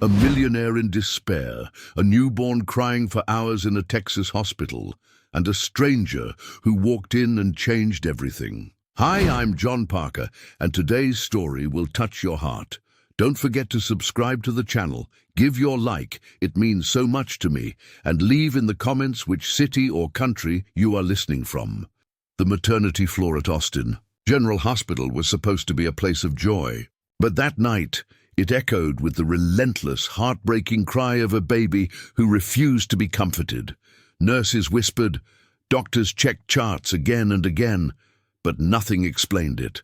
A millionaire in despair, a newborn crying for hours in a Texas hospital, and a stranger who walked in and changed everything. Hi, I'm John Parker, and today's story will touch your heart. Don't forget to subscribe to the channel, give your like, it means so much to me, and leave in the comments which city or country you are listening from. The maternity floor at Austin General Hospital was supposed to be a place of joy, but that night it echoed with the relentless, heartbreaking cry of a baby who refused to be comforted. Nurses whispered, doctors checked charts again and again, but nothing explained it.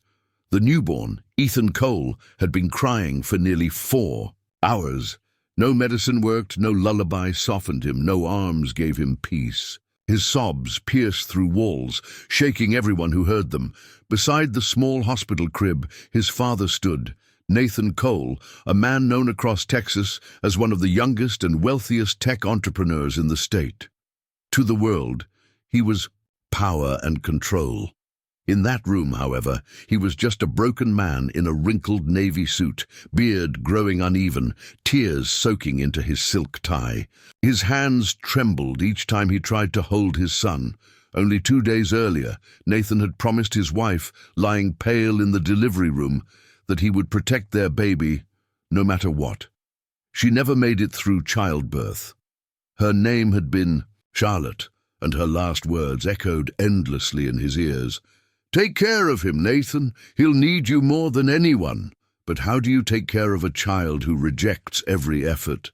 The newborn, Ethan Cole, had been crying for nearly 4 hours. No medicine worked, no lullaby softened him, no arms gave him peace. His sobs pierced through walls, shaking everyone who heard them. Beside the small hospital crib, his father stood, Nathan Cole, a man known across Texas as one of the youngest and wealthiest tech entrepreneurs in the state. To the world, he was power and control. In that room, however, he was just a broken man in a wrinkled navy suit, beard growing uneven, tears soaking into his silk tie. His hands trembled each time he tried to hold his son. Only 2 days earlier, Nathan had promised his wife, lying pale in the delivery room, that he would protect their baby no matter what. She never made it through childbirth. Her name had been Charlotte, and her last words echoed endlessly in his ears. Take care of him, Nathan. He'll need you more than anyone. But how do you take care of a child who rejects every effort?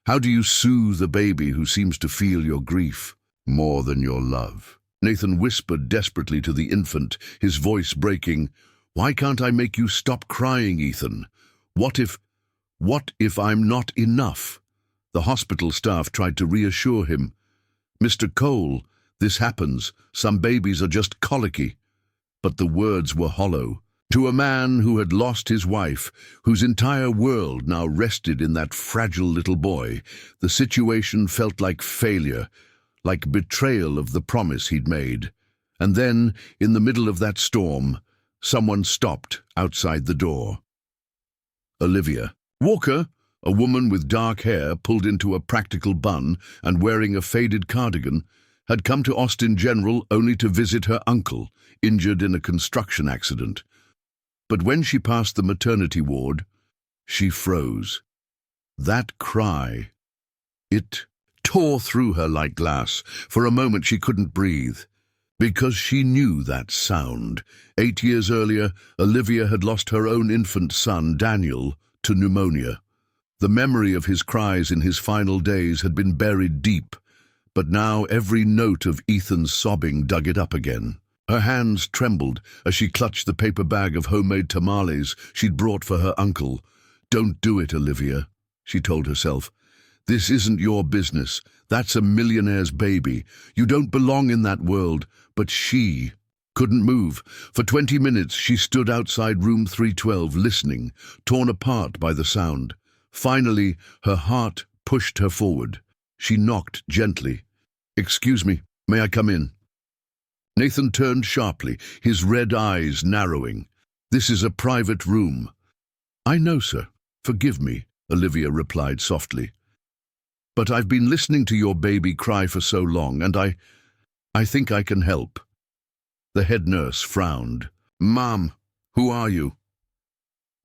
How do you soothe a baby who seems to feel your grief more than your love? Nathan whispered desperately to the infant, his voice breaking, Why can't I make you stop crying, Ethan? What if I'm not enough? The hospital staff tried to reassure him. Mr. Cole, this happens. Some babies are just colicky. But the words were hollow. To a man who had lost his wife, whose entire world now rested in that fragile little boy, the situation felt like failure, like betrayal of the promise he'd made. And then, in the middle of that storm, someone stopped outside the door. Olivia Walker, a woman with dark hair pulled into a practical bun and wearing a faded cardigan, had come to Austin General only to visit her uncle, injured in a construction accident. But when she passed the maternity ward, she froze. That cry, it tore through her like glass. For a moment she couldn't breathe, because she knew that sound. 8 years earlier, Olivia had lost her own infant son, Daniel, to pneumonia. The memory of his cries in his final days had been buried deep, but now every note of Ethan's sobbing dug it up again. Her hands trembled as she clutched the paper bag of homemade tamales she'd brought for her uncle. Don't do it, Olivia, she told herself. This isn't your business. That's a millionaire's baby. You don't belong in that world. But she couldn't move. For 20 minutes she stood outside room 312 listening, torn apart by the sound. Finally, her heart pushed her forward. She knocked gently. Excuse me, may I come in? Nathan turned sharply, his red eyes narrowing. This is a private room. I know, sir. Forgive me, Olivia replied softly. But I've been listening to your baby cry for so long, and I think I can help. The head nurse frowned. Mom, who are you?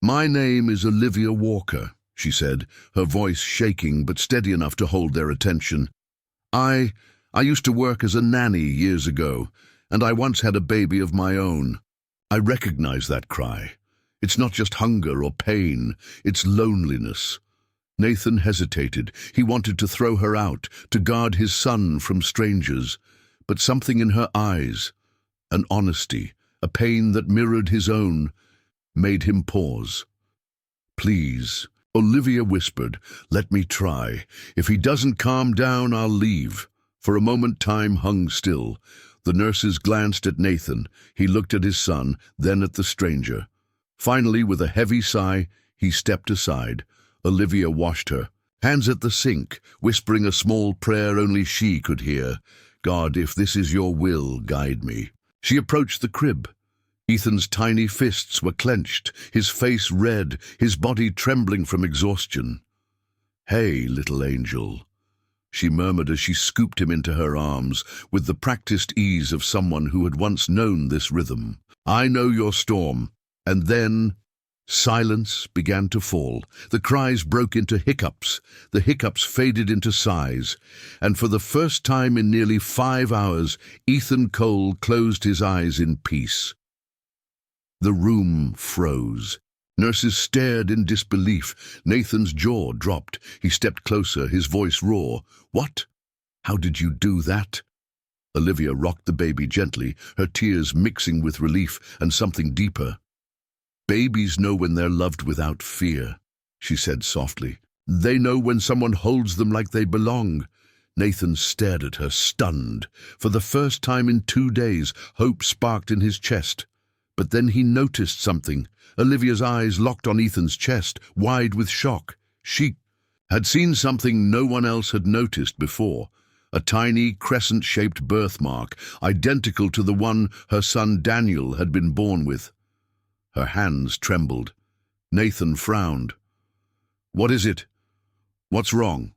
My name is Olivia Walker, she said, her voice shaking but steady enough to hold their attention. I used to work as a nanny years ago, and I once had a baby of my own. I recognize that cry. It's not just hunger or pain, it's loneliness. Nathan hesitated. He wanted to throw her out, to guard his son from strangers. But something in her eyes, an honesty, a pain that mirrored his own, made him pause. Please, Olivia whispered, let me try. If he doesn't calm down, I'll leave. For a moment time hung still. The nurses glanced at Nathan. He looked at his son, then at the stranger. Finally, with a heavy sigh, he stepped aside. Olivia washed her, hands at the sink, whispering a small prayer only she could hear. God, if this is your will, guide me. She approached the crib. Ethan's tiny fists were clenched, his face red, his body trembling from exhaustion. "Hey, little angel," she murmured as she scooped him into her arms with the practiced ease of someone who had once known this rhythm. "I know your storm." And then silence began to fall. The cries broke into hiccups. The hiccups faded into sighs. And for the first time in nearly 5 hours, Ethan Cole closed his eyes in peace. The room froze. Nurses stared in disbelief. Nathan's jaw dropped. He stepped closer, his voice raw. "What? How did you do that?" Olivia rocked the baby gently, her tears mixing with relief and something deeper. "Babies know when they're loved without fear," she said softly. "They know when someone holds them like they belong." Nathan stared at her, stunned. For the first time in 2 days, hope sparked in his chest. But then he noticed something. Olivia's eyes locked on Ethan's chest, wide with shock. She had seen something no one else had noticed before. A tiny, crescent-shaped birthmark, identical to the one her son Daniel had been born with. Her hands trembled. Nathan frowned. "What is it? What's wrong?"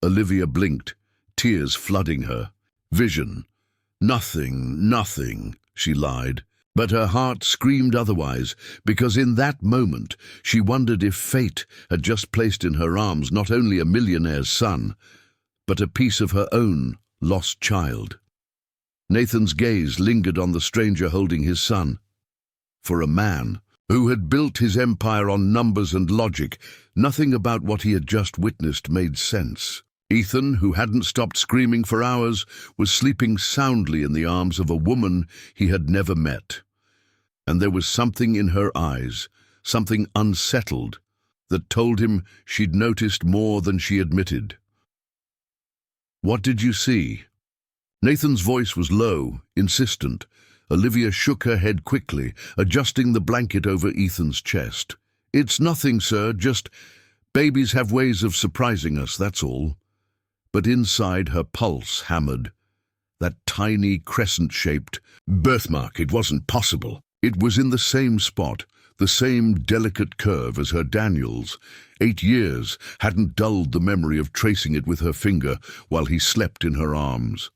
Olivia blinked, tears flooding her. "Vision. Nothing," she lied. But her heart screamed otherwise, because in that moment she wondered if fate had just placed in her arms not only a millionaire's son, but a piece of her own lost child. Nathan's gaze lingered on the stranger holding his son. For a man who had built his empire on numbers and logic, nothing about what he had just witnessed made sense. Ethan, who hadn't stopped screaming for hours, was sleeping soundly in the arms of a woman he had never met. And there was something in her eyes, something unsettled, that told him she'd noticed more than she admitted. "What did you see?" Nathan's voice was low, insistent. Olivia shook her head quickly, adjusting the blanket over Ethan's chest. "It's nothing, sir, just babies have ways of surprising us, that's all." But inside her pulse hammered. That tiny crescent-shaped birthmark, it wasn't possible. It was in the same spot, the same delicate curve as her Daniel's. 8 years hadn't dulled the memory of tracing it with her finger while he slept in her arms.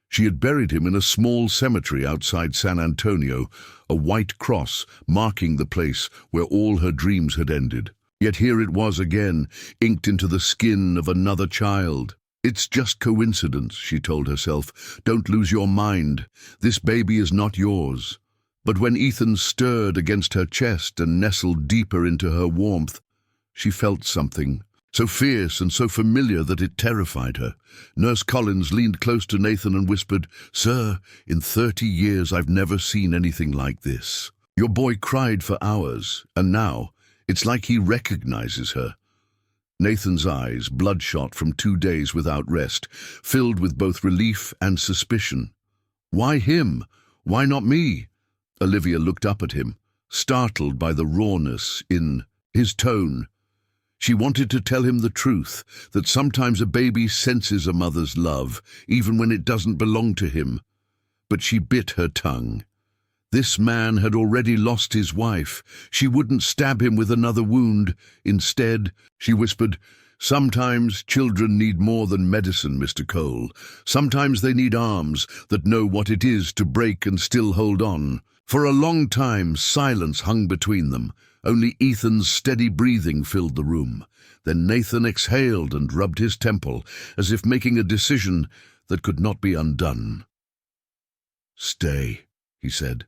She had buried him in a small cemetery outside San Antonio, a white cross marking the place where all her dreams had ended. Yet here it was again, inked into the skin of another child. "It's just coincidence," she told herself. "Don't lose your mind. This baby is not yours." But when Ethan stirred against her chest and nestled deeper into her warmth, she felt something, so fierce and so familiar that it terrified her. Nurse Collins leaned close to Nathan and whispered, "Sir, in 30 years I've never seen anything like this. Your boy cried for hours, and now it's like he recognizes her." Nathan's eyes, bloodshot from 2 days without rest, filled with both relief and suspicion. "Why him? Why not me?" Olivia looked up at him, startled by the rawness in his tone. She wanted to tell him the truth, that sometimes a baby senses a mother's love, even when it doesn't belong to him. But she bit her tongue. This man had already lost his wife. She wouldn't stab him with another wound. Instead, she whispered, "Sometimes children need more than medicine, Mr. Cole. Sometimes they need arms that know what it is to break and still hold on." For a long time, silence hung between them. Only Ethan's steady breathing filled the room. Then Nathan exhaled and rubbed his temple, as if making a decision that could not be undone. "Stay," he said.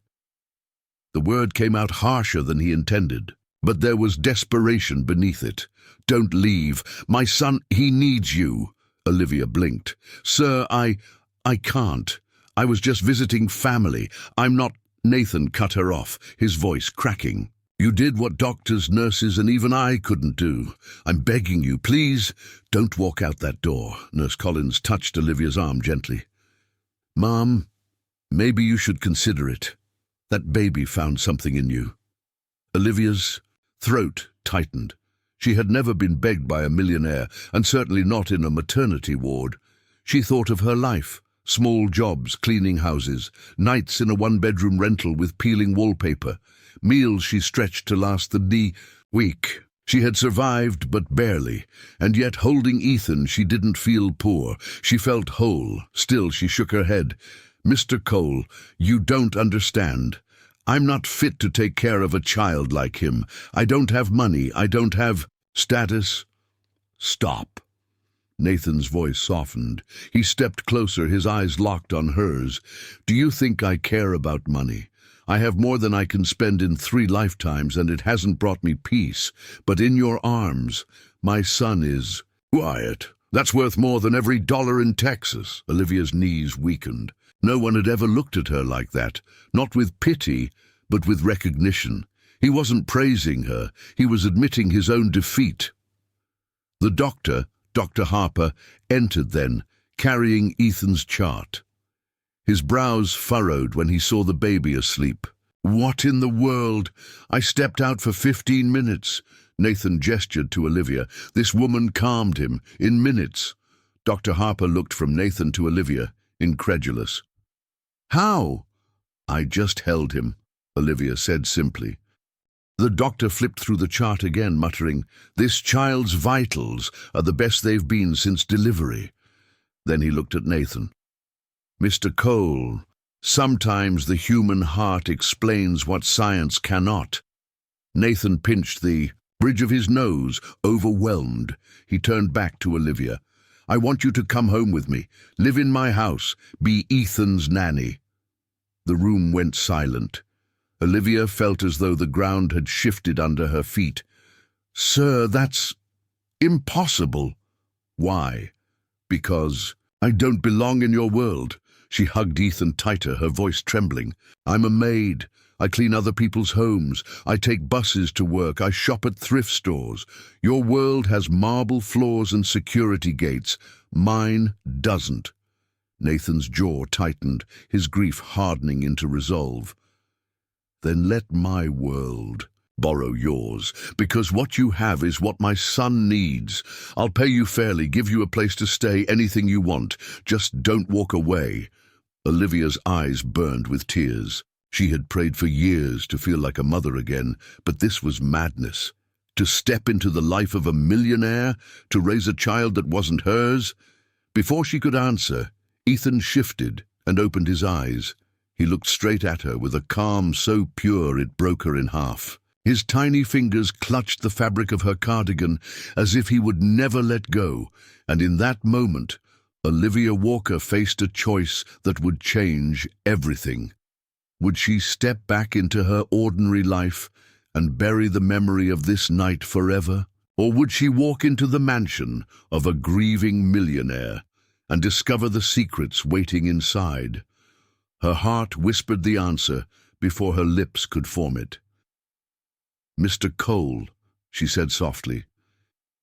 The word came out harsher than he intended, but there was desperation beneath it. "Don't leave. My son, he needs you." Olivia blinked. "Sir, I can't. I was just visiting family. I'm not—" Nathan cut her off, his voice cracking. "You did what doctors, nurses, and even I couldn't do. I'm begging you, please, don't walk out that door." Nurse Collins touched Olivia's arm gently. "Mom, maybe you should consider it. That baby found something in you." Olivia's throat tightened. She had never been begged by a millionaire, and certainly not in a maternity ward. She thought of her life. Small jobs, cleaning houses, nights in a one-bedroom rental with peeling wallpaper, meals she stretched to last the week. She had survived, but barely, and yet holding Ethan she didn't feel poor. She felt whole. Still she shook her head. "Mr. Cole, you don't understand. I'm not fit to take care of a child like him. I don't have money. I don't have status." "Stop." Nathan's voice softened. He stepped closer, his eyes locked on hers. "Do you think I care about money? I have more than I can spend in 3 lifetimes, and it hasn't brought me peace. But in your arms, my son is—" "Quiet. That's worth more than every dollar in Texas." Olivia's knees weakened. No one had ever looked at her like that, not with pity, but with recognition. He wasn't praising her, he was admitting his own defeat. The doctor, Dr. Harper, entered then, carrying Ethan's chart. His brows furrowed when he saw the baby asleep. "What in the world? I stepped out for 15 minutes. Nathan gestured to Olivia. This woman calmed him, in minutes. Dr. Harper looked from Nathan to Olivia, incredulous. "How?" "I just held him," Olivia said simply. The doctor flipped through the chart again, muttering, "This child's vitals are the best they've been since delivery." Then he looked at Nathan. "Mr. Cole, sometimes the human heart explains what science cannot." Nathan pinched the bridge of his nose, overwhelmed. He turned back to Olivia. "I want you to come home with me, live in my house, be Ethan's nanny." The room went silent. Olivia felt as though the ground had shifted under her feet. "Sir, that's impossible." "Why?" "Because I don't belong in your world." She hugged Ethan tighter, her voice trembling. "I'm a maid. I clean other people's homes. I take buses to work. I shop at thrift stores. Your world has marble floors and security gates. Mine doesn't." Nathan's jaw tightened, his grief hardening into resolve. "Then let my world borrow yours, because what you have is what my son needs. I'll pay you fairly, give you a place to stay, anything you want. Just don't walk away." Olivia's eyes burned with tears. She had prayed for years to feel like a mother again, but this was madness. To step into the life of a millionaire, to raise a child that wasn't hers? Before she could answer, Ethan shifted and opened his eyes. He looked straight at her with a calm so pure it broke her in half. His tiny fingers clutched the fabric of her cardigan as if he would never let go, and in that moment, Olivia Walker faced a choice that would change everything. Would she step back into her ordinary life and bury the memory of this night forever? Or would she walk into the mansion of a grieving millionaire and discover the secrets waiting inside? Her heart whispered the answer before her lips could form it. "Mr. Cole," she said softly,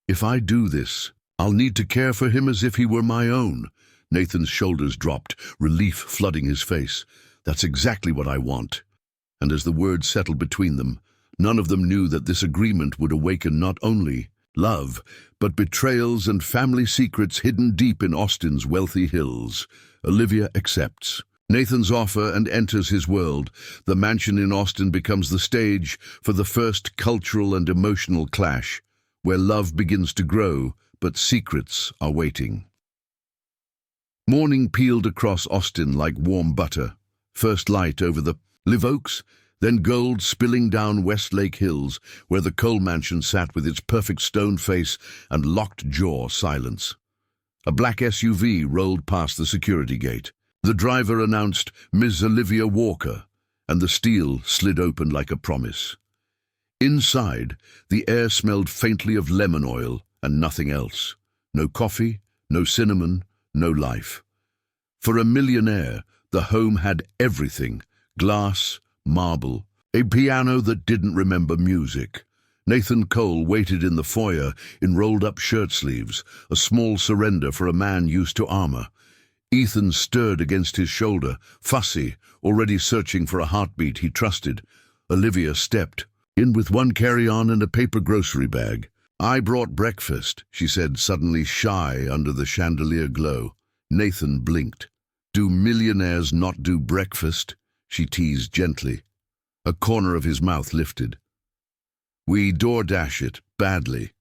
"if I do this, I'll need to care for him as if he were my own." Nathan's shoulders dropped, relief flooding his face. "That's exactly what I want." And as the words settled between them, none of them knew that this agreement would awaken not only love, but betrayals and family secrets hidden deep in Austin's wealthy hills. Olivia accepts Nathan's offer and enters his world. The mansion in Austin becomes the stage for the first cultural and emotional clash, where love begins to grow, but secrets are waiting. Morning peeled across Austin like warm butter. First light over the live oaks, then gold spilling down Westlake Hills, where the Cole mansion sat with its perfect stone face and locked jaw silence. A black SUV rolled past the security gate. The driver announced Ms. Olivia Walker, and the steel slid open like a promise. Inside, the air smelled faintly of lemon oil and nothing else. No coffee, no cinnamon, no life. For a millionaire, the home had everything: glass, marble, a piano that didn't remember music. Nathan Cole waited in the foyer in rolled-up shirt sleeves, a small surrender for a man used to armor. Ethan stirred against his shoulder, fussy, already searching for a heartbeat he trusted. Olivia stepped in with one carry-on and a paper grocery bag. "I brought breakfast," she said, suddenly shy under the chandelier glow. Nathan blinked. "Do millionaires not do breakfast?" she teased gently. A corner of his mouth lifted. We DoorDash it, badly.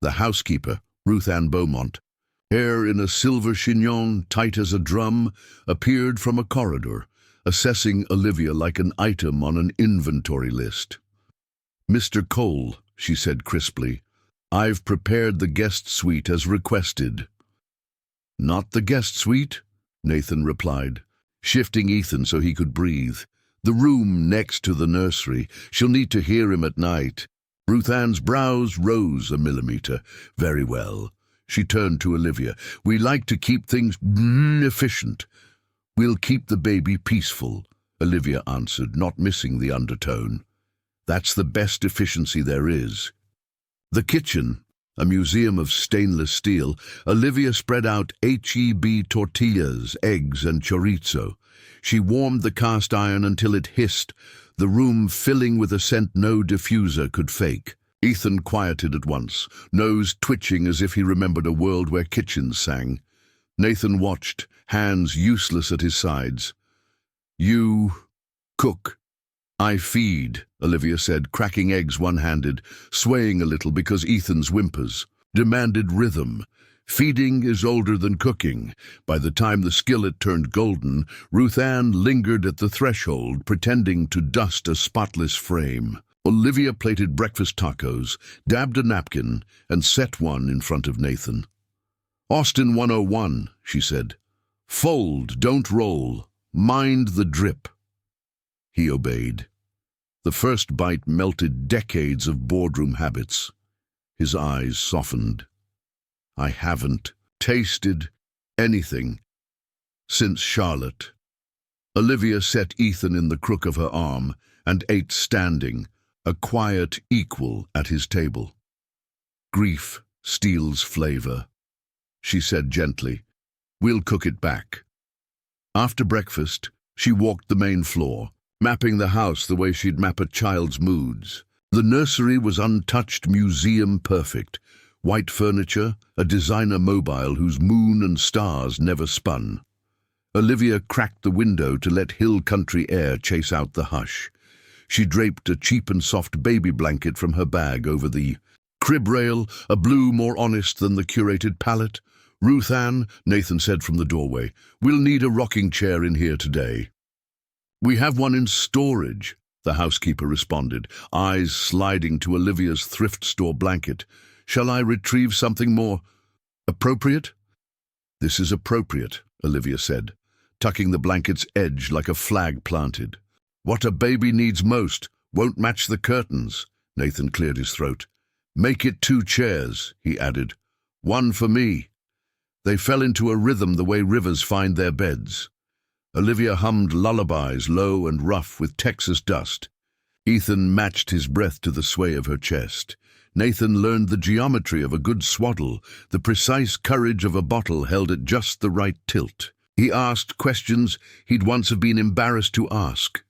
The housekeeper, Ruth Ann Beaumont, hair in a silver chignon tight as a drum, appeared from a corridor, assessing Olivia like an item on an inventory list. "Mr. Cole," she said crisply, "I've prepared the guest suite as requested." "Not the guest suite," Nathan replied, shifting Ethan so he could breathe. "The room next to the nursery. She'll need to hear him at night." Ruth Ann's brows rose a millimeter. "Very well." She turned to Olivia. "We like to keep things efficient." "We'll keep the baby peaceful," Olivia answered, not missing the undertone. "That's the best efficiency there is." The kitchen, a museum of stainless steel, Olivia spread out HEB tortillas, eggs, and chorizo. She warmed the cast iron until it hissed, the room filling with a scent no diffuser could fake. Ethan quieted at once, nose twitching as if he remembered a world where kitchens sang. Nathan watched, hands useless at his sides. "You cook. I feed," Olivia said, cracking eggs one-handed, swaying a little because Ethan's whimpers demanded rhythm. Feeding is older than cooking. By the time the skillet turned golden, Ruth Ann lingered at the threshold, pretending to dust a spotless frame. Olivia plated breakfast tacos, dabbed a napkin, and set one in front of Nathan. "Austin 101, she said. "Fold, don't roll. Mind the drip." He obeyed. The first bite melted decades of boardroom habits. His eyes softened. "I haven't tasted anything since Charlotte." Olivia set Ethan in the crook of her arm and ate standing, a quiet equal at his table. "Grief steals flavor," she said gently. "We'll cook it back." After breakfast, she walked the main floor, mapping the house the way she'd map a child's moods. The nursery was untouched, museum perfect. White furniture, a designer mobile whose moon and stars never spun. Olivia cracked the window to let hill country air chase out the hush. She draped a cheap and soft baby blanket from her bag over the crib rail, a blue more honest than the curated palette. "Ruth Ann," Nathan said from the doorway, "we'll need a rocking chair in here today." "We have one in storage," the housekeeper responded, eyes sliding to Olivia's thrift store blanket. "Shall I retrieve something more appropriate?" "This is appropriate," Olivia said, tucking the blanket's edge like a flag planted. "What a baby needs most won't match the curtains," Nathan cleared his throat. "Make it 2 chairs, he added. "One for me." They fell into a rhythm the way rivers find their beds. Olivia hummed lullabies, low and rough with Texas dust. Ethan matched his breath to the sway of her chest. Nathan learned the geometry of a good swaddle, the precise courage of a bottle held at just the right tilt. He asked questions he'd once have been embarrassed to ask.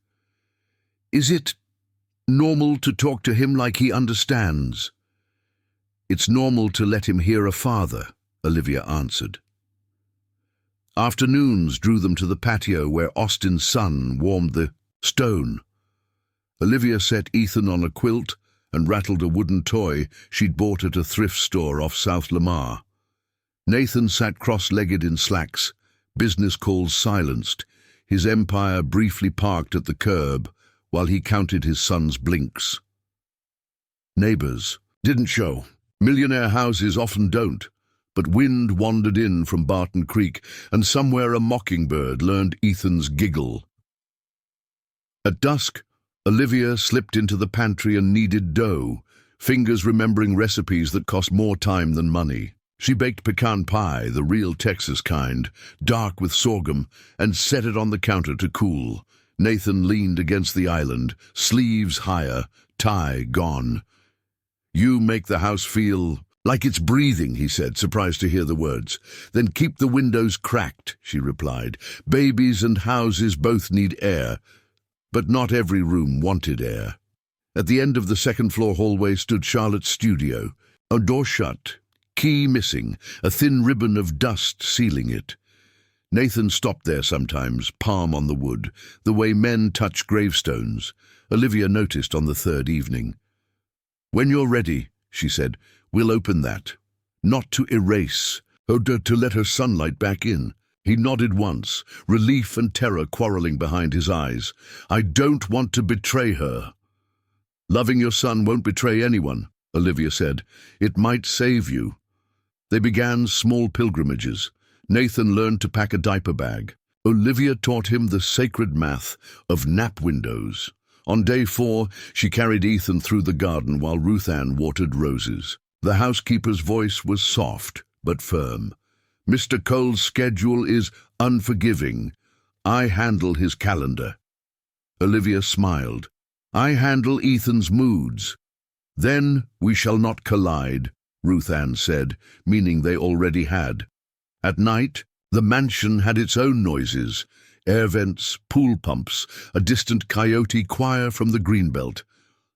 "Is it normal to talk to him like he understands?" "It's normal to let him hear a father," Olivia answered. Afternoons drew them to the patio where Austin's son warmed the stone. Olivia set Ethan on a quilt and rattled a wooden toy she'd bought at a thrift store off South Lamar. Nathan sat cross-legged in slacks, business calls silenced, his empire briefly parked at the curb while he counted his son's blinks. Neighbors didn't show. Millionaire houses often don't. But wind wandered in from Barton Creek, and somewhere a mockingbird learned Ethan's giggle. At dusk, Olivia slipped into the pantry and kneaded dough, fingers remembering recipes that cost more time than money. She baked pecan pie, the real Texas kind, dark with sorghum, and set it on the counter to cool. Nathan leaned against the island, sleeves higher, tie gone. "You make the house feel like it's breathing," he said, surprised to hear the words. "Then keep the windows cracked," she replied. "Babies and houses both need air." But not every room wanted air. At the end of the second-floor hallway stood Charlotte's studio, a door shut, key missing, a thin ribbon of dust sealing it. Nathan stopped there sometimes, palm on the wood, the way men touch gravestones. Olivia noticed on the third evening. "When you're ready," she said, "we'll open that. Not to erase, to let her sunlight back in." He nodded once, relief and terror quarreling behind his eyes. "I don't want to betray her." "Loving your son won't betray anyone," Olivia said. "It might save you." They began small pilgrimages. Nathan learned to pack a diaper bag. Olivia taught him the sacred math of nap windows. On day 4, she carried Ethan through the garden while Ruth Ann watered roses. The housekeeper's voice was soft but firm. "Mr. Cole's schedule is unforgiving. I handle his calendar." Olivia smiled. "I handle Ethan's moods." "Then we shall not collide," Ruth Ann said, meaning they already had. At night, the mansion had its own noises: air vents, pool pumps, a distant coyote choir from the greenbelt.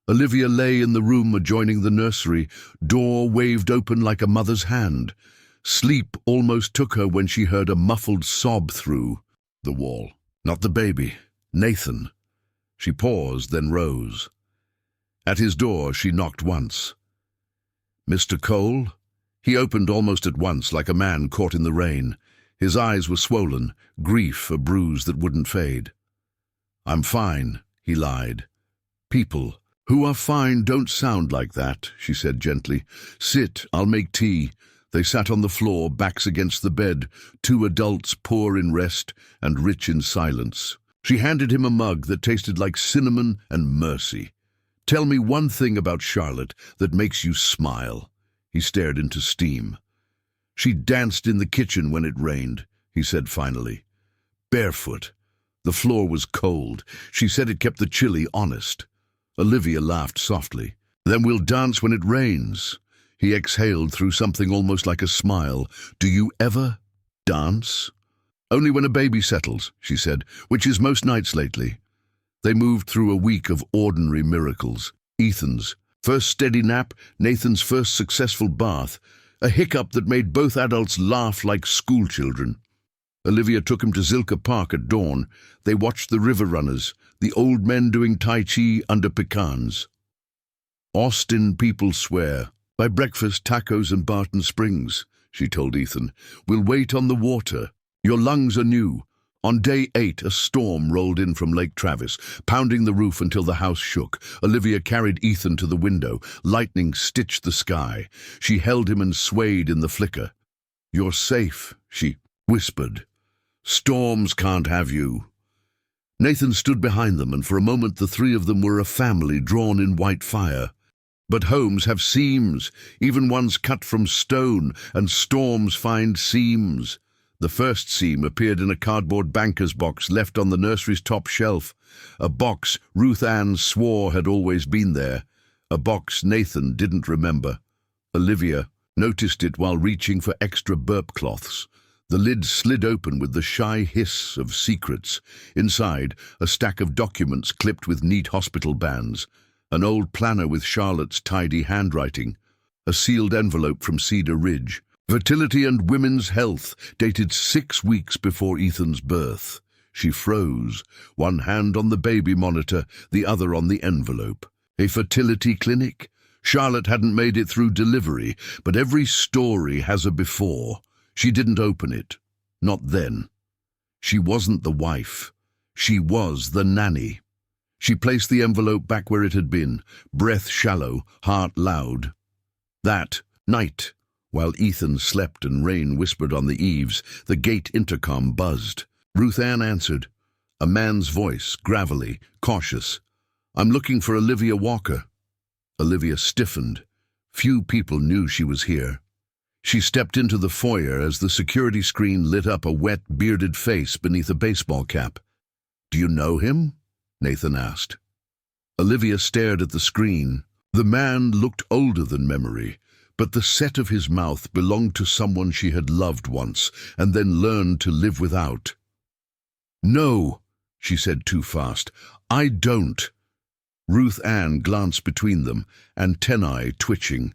Olivia lay in the room adjoining the nursery, door waved open like a mother's hand. Sleep almost took her when she heard a muffled sob through the wall. Not the baby, Nathan. She paused, then rose. At his door, she knocked once. "Mr. Cole?" He opened almost at once, like a man caught in the rain. His eyes were swollen, grief a bruise that wouldn't fade. "I'm fine," he lied. "People who are fine don't sound like that," she said gently. "Sit, I'll make tea." They sat on the floor, backs against the bed, 2 adults poor in rest and rich in silence. She handed him a mug that tasted like cinnamon and mercy. "Tell me one thing about Charlotte that makes you smile." He stared into steam. "She danced in the kitchen when it rained," he said finally. "Barefoot. The floor was cold. She said it kept the chili honest." Olivia laughed softly. "Then we'll dance when it rains." He exhaled through something almost like a smile. "Do you ever dance?" "Only when a baby settles," she said, "which is most nights lately." They moved through a week of ordinary miracles. Ethan's first steady nap, Nathan's first successful bath, a hiccup that made both adults laugh like schoolchildren. Olivia took him to Zilka Park at dawn. They watched the river runners, the old men doing Tai Chi under pecans. "Austin people swear by breakfast, tacos and Barton Springs," she told Ethan. "We'll wait on the water. Your lungs are new." On day 8, a storm rolled in from Lake Travis, pounding the roof until the house shook. Olivia carried Ethan to the window. Lightning stitched the sky. She held him and swayed in the flicker. "You're safe," she whispered. "Storms can't have you." Nathan stood behind them, and for a moment the 3 of them were a family drawn in white fire. But homes have seams, even ones cut from stone, and storms find seams. The first seam appeared in a cardboard banker's box left on the nursery's top shelf, a box Ruth Ann swore had always been there, a box Nathan didn't remember. Olivia noticed it while reaching for extra burp cloths. The lid slid open with the shy hiss of secrets. Inside, a stack of documents clipped with neat hospital bands, an old planner with Charlotte's tidy handwriting, a sealed envelope from Cedar Ridge. Fertility and Women's Health, dated 6 weeks before Ethan's birth. She froze, one hand on the baby monitor, the other on the envelope. A fertility clinic? Charlotte hadn't made it through delivery, but every story has a before. She didn't open it. Not then. She wasn't the wife. She was the nanny. She placed the envelope back where it had been, breath shallow, heart loud. That night, while Ethan slept and rain whispered on the eaves, the gate intercom buzzed. Ruth Ann answered, a man's voice, gravelly, cautious. "I'm looking for Olivia Walker." Olivia stiffened. Few people knew she was here. She stepped into the foyer as the security screen lit up a wet, bearded face beneath a baseball cap. "Do you know him?" Nathan asked. Olivia stared at the screen. The man looked older than memory, but the set of his mouth belonged to someone she had loved once and then learned to live without. "No," she said too fast. "I don't." Ruth Ann glanced between them, antennae twitching.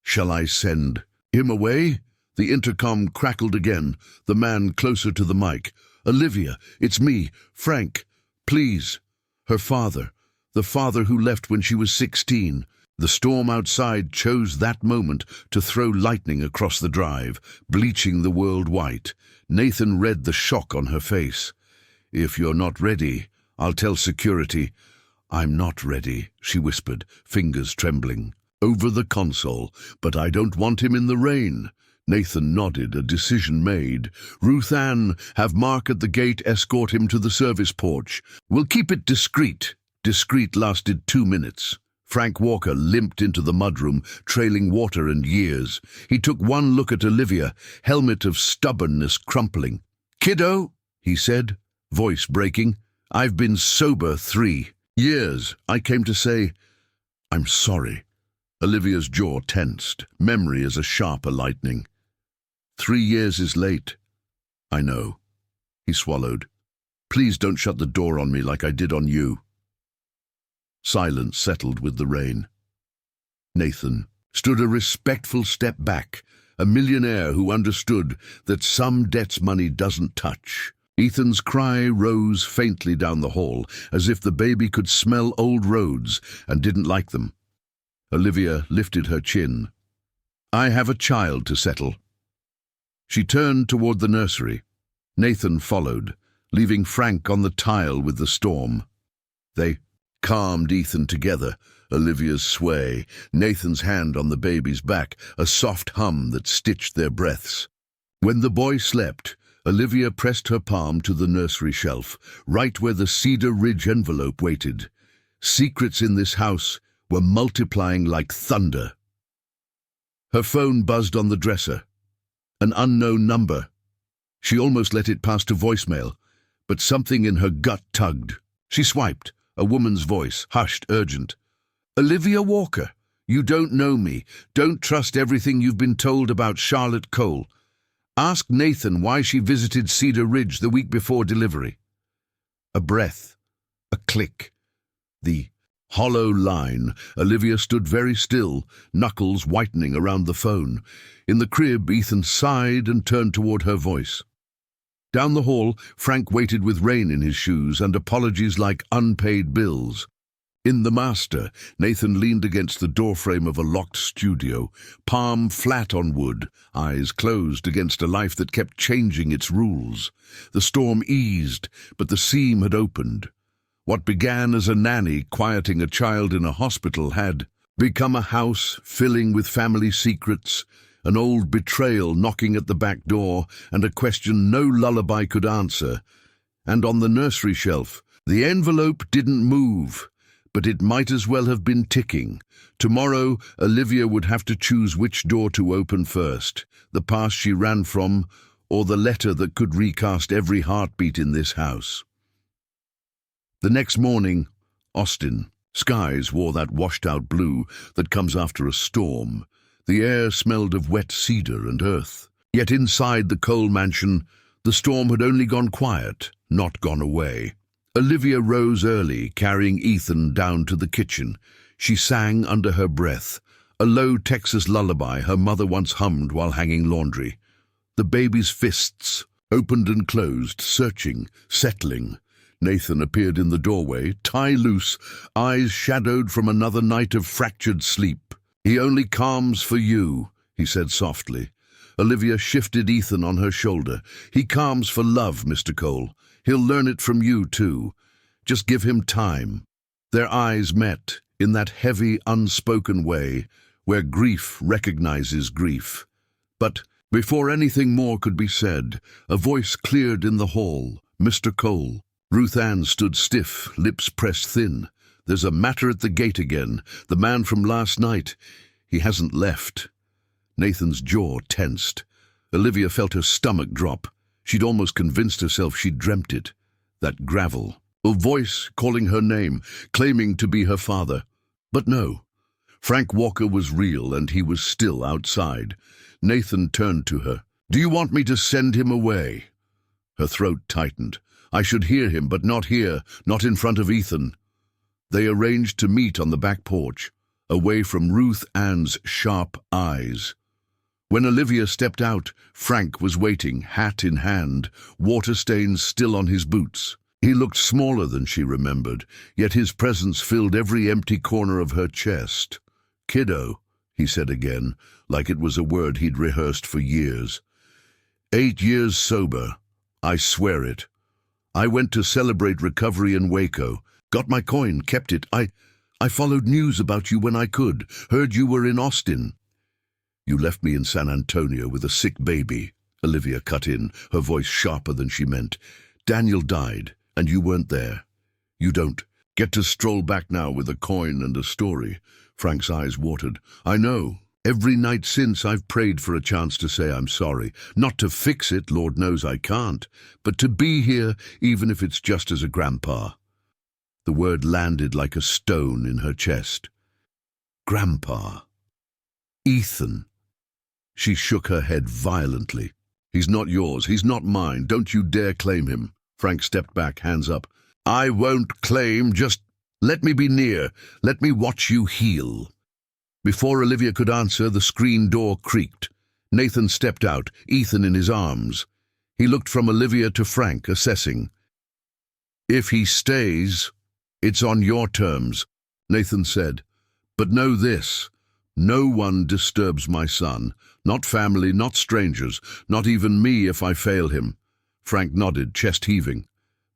"Shall I send him away?" The intercom crackled again, the man closer to the mic. "Olivia, it's me, Frank. Please." Her father, the father who left when she was 16. The storm outside chose that moment to throw lightning across the drive, bleaching the world white. Nathan read the shock on her face. "If you're not ready, I'll tell security." "I'm not ready," she whispered, fingers trembling. Over the console, "But I don't want him in the rain." Nathan nodded, a decision made. "Ruth Ann, have Mark at the gate escort him to the service porch. We'll keep it discreet." Discreet lasted 2 minutes. Frank Walker limped into the mudroom, trailing water and years. He took one look at Olivia, helmet of stubbornness crumpling. "Kiddo," he said, voice breaking, "I've been sober 3 years. I came to say, I'm sorry." Olivia's jaw tensed, memory as a sharper lightning. 3 years is late. "I know." He swallowed. "Please don't shut the door on me like I did on you." Silence settled with the rain. Nathan stood a respectful step back, a millionaire who understood that some debts money doesn't touch. Ethan's cry rose faintly down the hall, as if the baby could smell old roads and didn't like them. Olivia lifted her chin. "I have a child to settle." She turned toward the nursery. Nathan followed, leaving Frank on the tile with the storm. They calmed Ethan together, Olivia's sway, Nathan's hand on the baby's back, a soft hum that stitched their breaths. When the boy slept, Olivia pressed her palm to the nursery shelf, right where the Cedar Ridge envelope waited. Secrets in this house were multiplying like thunder. Her phone buzzed on the dresser. An unknown number. She almost let it pass to voicemail, but something in her gut tugged. She swiped, a woman's voice, hushed, urgent. "Olivia Walker, you don't know me. Don't trust everything you've been told about Charlotte Cole. Ask Nathan why she visited Cedar Ridge the week before delivery." A breath, a click, the hollow line. Olivia stood very still, knuckles whitening around the phone. In the crib, Ethan sighed and turned toward her voice. Down the hall, Frank waited with rain in his shoes and apologies like unpaid bills. In the master, Nathan leaned against the doorframe of a locked studio, palm flat on wood, eyes closed against a life that kept changing its rules. The storm eased, but the seam had opened. What began as a nanny quieting a child in a hospital had become a house filling with family secrets, an old betrayal knocking at the back door, and a question no lullaby could answer. And on the nursery shelf, the envelope didn't move, but it might as well have been ticking. Tomorrow, Olivia would have to choose which door to open first, the past she ran from, or the letter that could recast every heartbeat in this house. The next morning, Austin. Skies wore that washed-out blue that comes after a storm. The air smelled of wet cedar and earth. Yet inside the Cole mansion, the storm had only gone quiet, not gone away. Olivia rose early, carrying Ethan down to the kitchen. She sang under her breath, a low Texas lullaby her mother once hummed while hanging laundry. The baby's fists opened and closed, searching, settling. Nathan appeared in the doorway, tie loose, eyes shadowed from another night of fractured sleep. "He only calms for you," he said softly. Olivia shifted Ethan on her shoulder. "He calms for love, Mr. Cole. He'll learn it from you, too. Just give him time." Their eyes met in that heavy, unspoken way where grief recognizes grief. But before anything more could be said, a voice cleared in the hall. "Mr. Cole." Ruth Ann stood stiff, lips pressed thin. "There's a matter at the gate again. The man from last night. He hasn't left." Nathan's jaw tensed. Olivia felt her stomach drop. She'd almost convinced herself she'd dreamt it. That gravel. A voice calling her name, claiming to be her father. But no. Frank Walker was real, and he was still outside. Nathan turned to her. "Do you want me to send him away?" Her throat tightened. "I should hear him, but not here, not in front of Ethan." They arranged to meet on the back porch, away from Ruth Ann's sharp eyes. When Olivia stepped out, Frank was waiting, hat in hand, water stains still on his boots. He looked smaller than she remembered, yet his presence filled every empty corner of her chest. Kiddo, he said again, like it was a word he'd rehearsed for years. 8 years sober. I swear it. I went to celebrate recovery in Waco. Got my coin, kept it. I followed news about you when I could. Heard you were in Austin. You left me in San Antonio with a sick baby, Olivia cut in, her voice sharper than she meant. Daniel died, and you weren't there. You don't get to stroll back now with a coin and a story. Frank's eyes watered. I know. Every night since I've prayed for a chance to say I'm sorry. Not to fix it, Lord knows I can't, but to be here, even if it's just as a grandpa. The word landed like a stone in her chest. Grandpa. Ethan. She shook her head violently. He's not yours, he's not mine. Don't you dare claim him. Frank stepped back, hands up. I won't claim, just let me be near. Let me watch you heal. Before Olivia could answer, the screen door creaked. Nathan stepped out, Ethan in his arms. He looked from Olivia to Frank, assessing. If he stays, it's on your terms, Nathan said. But know this, no one disturbs my son. Not family, not strangers, not even me if I fail him. Frank nodded, chest heaving.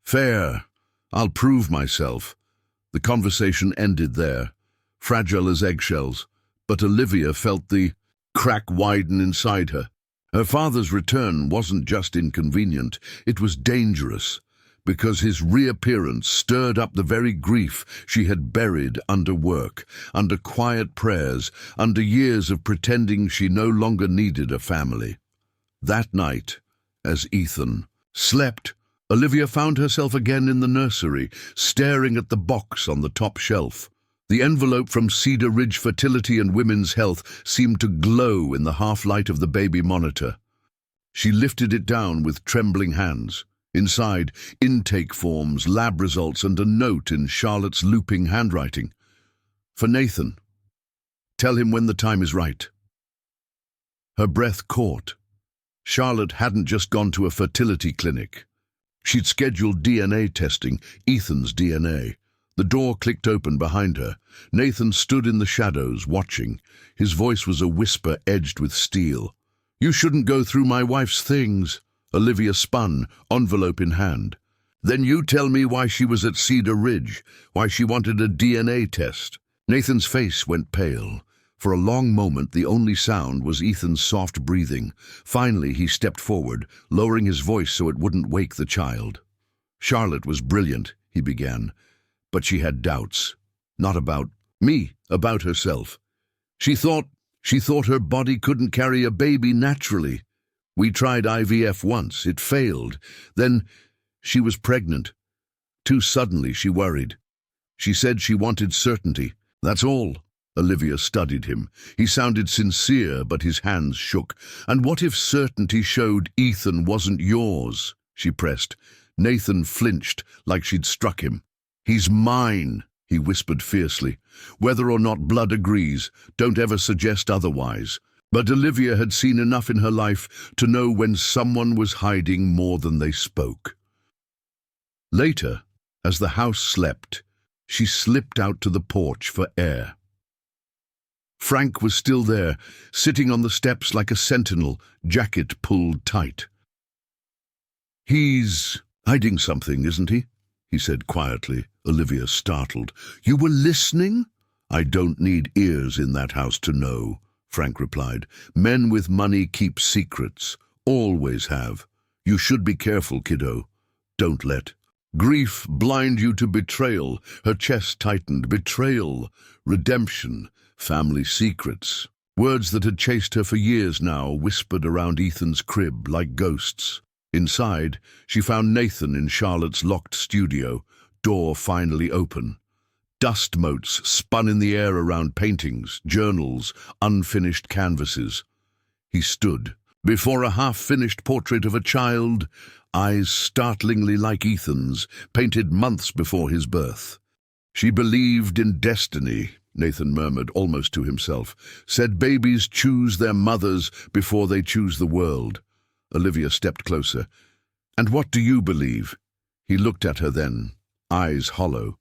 Fair. I'll prove myself. The conversation ended there, fragile as eggshells, but Olivia felt the crack widen inside her. Her father's return wasn't just inconvenient, it was dangerous, because his reappearance stirred up the very grief she had buried under work, under quiet prayers, under years of pretending she no longer needed a family. That night, as Ethan slept, Olivia found herself again in the nursery, staring at the box on the top shelf. The envelope from Cedar Ridge Fertility and Women's Health seemed to glow in the half-light of the baby monitor. She lifted it down with trembling hands. Inside, intake forms, lab results, and a note in Charlotte's looping handwriting. For Nathan. Tell him when the time is right. Her breath caught. Charlotte hadn't just gone to a fertility clinic. She'd scheduled DNA testing, Ethan's DNA. The door clicked open behind her. Nathan stood in the shadows, watching. His voice was a whisper edged with steel. You shouldn't go through my wife's things. Olivia spun, envelope in hand. Then you tell me why she was at Cedar Ridge, why she wanted a DNA test. Nathan's face went pale. For a long moment, the only sound was Ethan's soft breathing. Finally, he stepped forward, lowering his voice so it wouldn't wake the child. Charlotte was brilliant, he began, but she had doubts. Not about me, about herself. She thought her body couldn't carry a baby naturally. We tried IVF once, it failed. Then she was pregnant. Too suddenly, she worried. She said she wanted certainty. That's all. Olivia studied him. He sounded sincere, but his hands shook. And what if certainty showed Ethan wasn't yours? She pressed. Nathan flinched, like she'd struck him. He's mine, he whispered fiercely. Whether or not blood agrees, don't ever suggest otherwise. But Olivia had seen enough in her life to know when someone was hiding more than they spoke. Later, as the house slept, she slipped out to the porch for air. Frank was still there, sitting on the steps like a sentinel, jacket pulled tight. He's hiding something, isn't he? He said quietly. Olivia startled. You were listening? I don't need ears in that house to know, Frank replied. Men with money keep secrets. Always have. You should be careful, kiddo. Don't let grief blind you to betrayal. Her chest tightened. Betrayal, redemption, family secrets. Words that had chased her for years now whispered around Ethan's crib like ghosts. Inside, she found Nathan in Charlotte's locked studio, door finally open. Dust motes spun in the air around paintings, journals, unfinished canvases. He stood before a half-finished portrait of a child, eyes startlingly like Ethan's, painted months before his birth. She believed in destiny, Nathan murmured almost to himself, said babies choose their mothers before they choose the world. Olivia stepped closer. And what do you believe? He looked at her then, eyes hollow.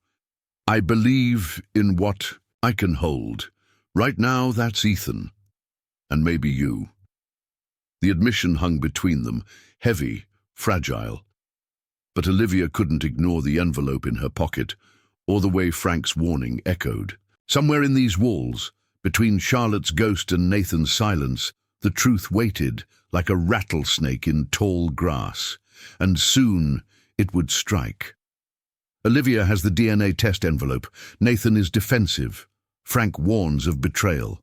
I believe in what I can hold, Right now, that's Ethan. And maybe you. The admission hung between them, heavy, fragile. But Olivia couldn't ignore the envelope in her pocket, or the way Frank's warning echoed. Somewhere in these walls, between Charlotte's ghost and Nathan's silence, the truth waited, like a rattlesnake in tall grass. And soon it would strike. Olivia has the DNA test envelope. Nathan is defensive. Frank warns of betrayal.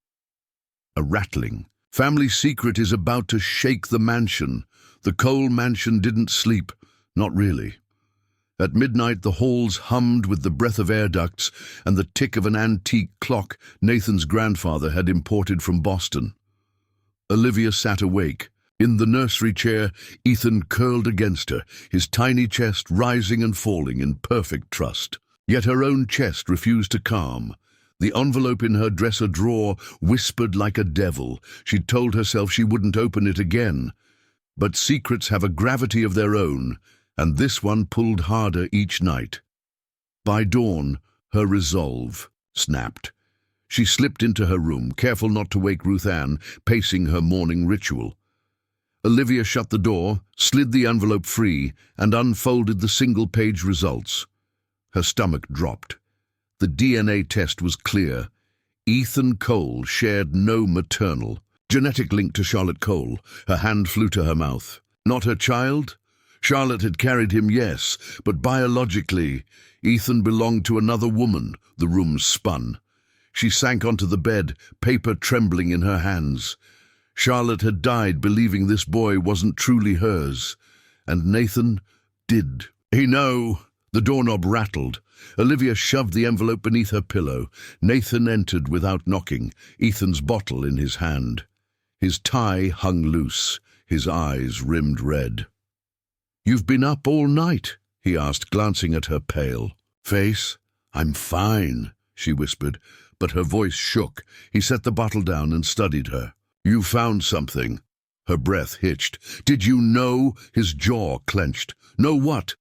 A rattling. Family secret is about to shake the mansion. The Cole mansion didn't sleep. Not really. At midnight, the halls hummed with the breath of air ducts and the tick of an antique clock Nathan's grandfather had imported from Boston. Olivia sat awake. In the nursery chair, Ethan curled against her, his tiny chest rising and falling in perfect trust. Yet her own chest refused to calm. The envelope in her dresser drawer whispered like a devil. She'd told herself she wouldn't open it again. But secrets have a gravity of their own, and this one pulled harder each night. By dawn, her resolve snapped. She slipped into her room, careful not to wake Ruth Ann, pacing her morning ritual. Olivia shut the door, slid the envelope free, and unfolded the single-page results. Her stomach dropped. The DNA test was clear. Ethan Cole shared no maternal genetic link to Charlotte Cole. Her hand flew to her mouth. Not her child? Charlotte had carried him, yes, but biologically, Ethan belonged to another woman. The room spun. She sank onto the bed, paper trembling in her hands. Charlotte had died believing this boy wasn't truly hers. And Nathan did. He know. The doorknob rattled. Olivia shoved the envelope beneath her pillow. Nathan entered without knocking, Ethan's bottle in his hand. His tie hung loose, his eyes rimmed red. "You've been up all night?" he asked, glancing at her pale face. "I'm fine," she whispered, but her voice shook. He set the bottle down and studied her. "You found something." Her breath hitched. "Did you know?" His jaw clenched. "Know what?"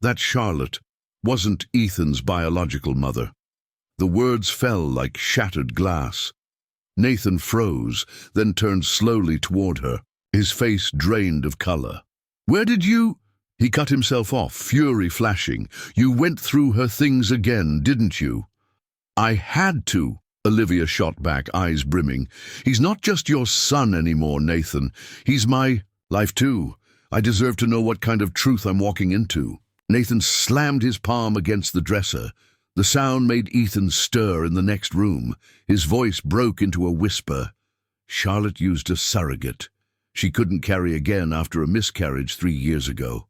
That Charlotte wasn't Ethan's biological mother. The words fell like shattered glass. Nathan froze, then turned slowly toward her, his face drained of color. "Where did you—" He cut himself off, fury flashing. "You went through her things again, didn't you?" "I had to," Olivia shot back, eyes brimming. "He's not just your son anymore, Nathan. He's my life too. I deserve to know what kind of truth I'm walking into." Nathan slammed his palm against the dresser. The sound made Ethan stir in the next room. His voice broke into a whisper. Charlotte used a surrogate. She couldn't carry again after a miscarriage 3 years ago.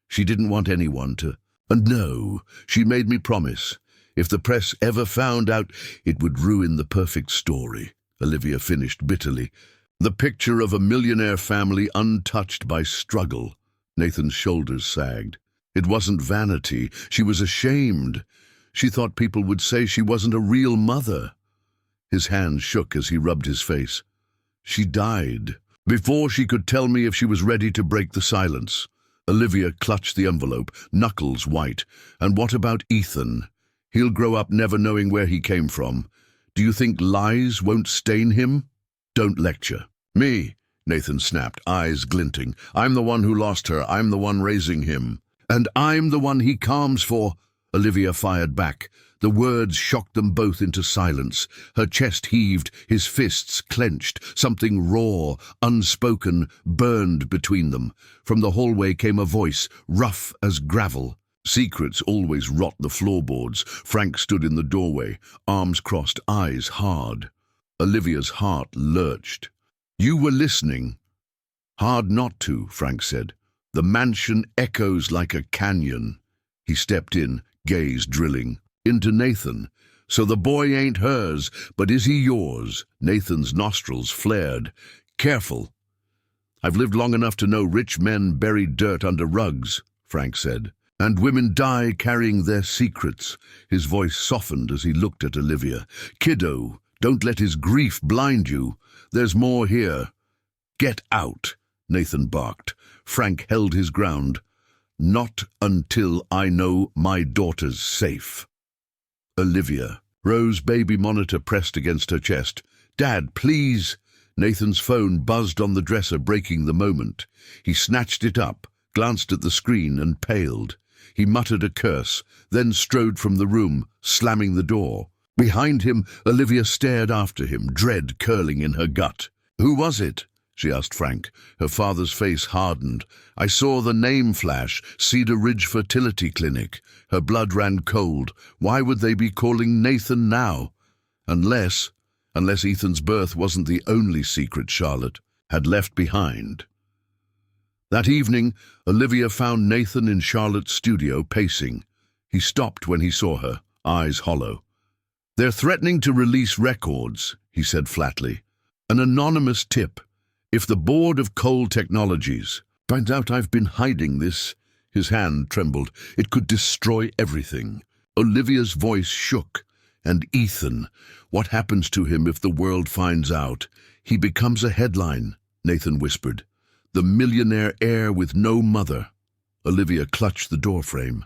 She didn't want anyone to. And no, she made me promise. If the press ever found out, it would ruin the perfect story, Olivia finished bitterly. The picture of a millionaire family untouched by struggle. Nathan's shoulders sagged. It wasn't vanity. She was ashamed. She thought people would say she wasn't a real mother. His hand shook as he rubbed his face. She died before she could tell me if she was ready to break the silence. Olivia clutched the envelope, knuckles white. And what about Ethan? He'll grow up never knowing where he came from. Do you think lies won't stain him? Don't lecture. Me, Nathan snapped, eyes glinting. I'm the one who lost her. I'm the one raising him. And I'm the one he calms for, Olivia fired back. The words shocked them both into silence. Her chest heaved, his fists clenched. Something raw, unspoken, burned between them. From the hallway came a voice, rough as gravel. Secrets always rot the floorboards. Frank stood in the doorway, arms crossed, eyes hard. Olivia's heart lurched. You were listening. Hard not to, Frank said. The mansion echoes like a canyon. He stepped in, gaze drilling. Into Nathan. So the boy ain't hers, but is he yours? Nathan's nostrils flared. Careful. I've lived long enough to know rich men bury dirt under rugs, Frank said. And women die carrying their secrets. His voice softened as he looked at Olivia. Kiddo, don't let his grief blind you. There's more here. Get out, Nathan barked. Frank held his ground. Not until I know my daughter's safe. Olivia Rose's baby monitor pressed against her chest. "Dad, please!" Nathan's phone buzzed on the dresser, breaking the moment. He snatched it up, glanced at the screen, and paled. He muttered a curse, then strode from the room, slamming the door. Behind him, Olivia stared after him, dread curling in her gut. "Who was it?" she asked Frank. Her father's face hardened. "I saw the name flash, Cedar Ridge Fertility Clinic." Her blood ran cold. Why would they be calling Nathan now? Unless Ethan's birth wasn't the only secret Charlotte had left behind. That evening, Olivia found Nathan in Charlotte's studio, pacing. He stopped when he saw her, eyes hollow. "They're threatening to release records," he said flatly. "An anonymous tip. If the Board of Coal Technologies finds out I've been hiding this," his hand trembled, "it could destroy everything." Olivia's voice shook. "And Ethan, what happens to him if the world finds out?" "He becomes a headline," Nathan whispered. "The millionaire heir with no mother." Olivia clutched the doorframe.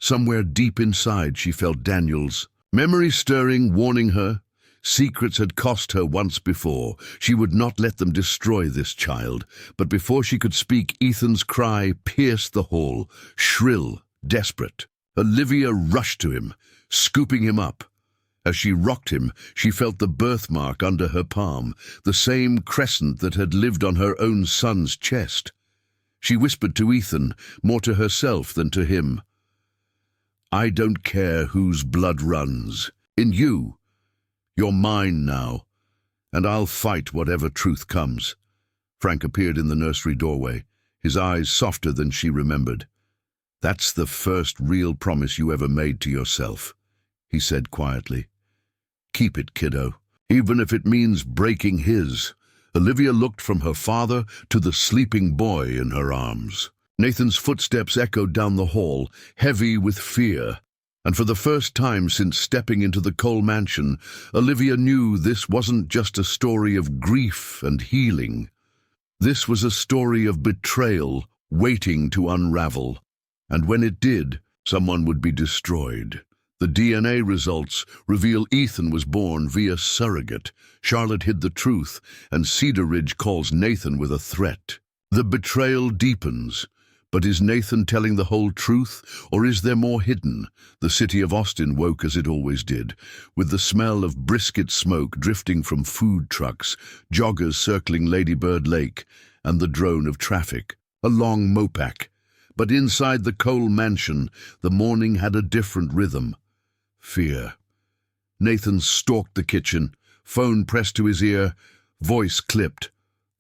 Somewhere deep inside she felt Daniel's memory stirring, warning her. Secrets had cost her once before. She would not let them destroy this child. But before she could speak, Ethan's cry pierced the hall, shrill, desperate. Olivia rushed to him, scooping him up. As she rocked him, she felt the birthmark under her palm, the same crescent that had lived on her own son's chest. She whispered to Ethan, more to herself than to him, "I don't care whose blood runs. In you. You're mine now, and I'll fight whatever truth comes." Frank appeared in the nursery doorway, his eyes softer than she remembered. "That's the first real promise you ever made to yourself," he said quietly. "Keep it, kiddo, even if it means breaking his." Olivia looked from her father to the sleeping boy in her arms. Nathan's footsteps echoed down the hall, heavy with fear. And for the first time since stepping into the Cole mansion, Olivia knew this wasn't just a story of grief and healing. This was a story of betrayal waiting to unravel. And when it did, someone would be destroyed. The DNA results reveal Ethan was born via surrogate. Charlotte hid the truth, and Cedar Ridge calls Nathan with a threat. The betrayal deepens. But is Nathan telling the whole truth, or is there more hidden? The city of Austin woke as it always did, with the smell of brisket smoke drifting from food trucks, joggers circling Lady Bird Lake, and the drone of traffic, a long mopac. But inside the Cole mansion, the morning had a different rhythm. Fear. Nathan stalked the kitchen, phone pressed to his ear, voice clipped.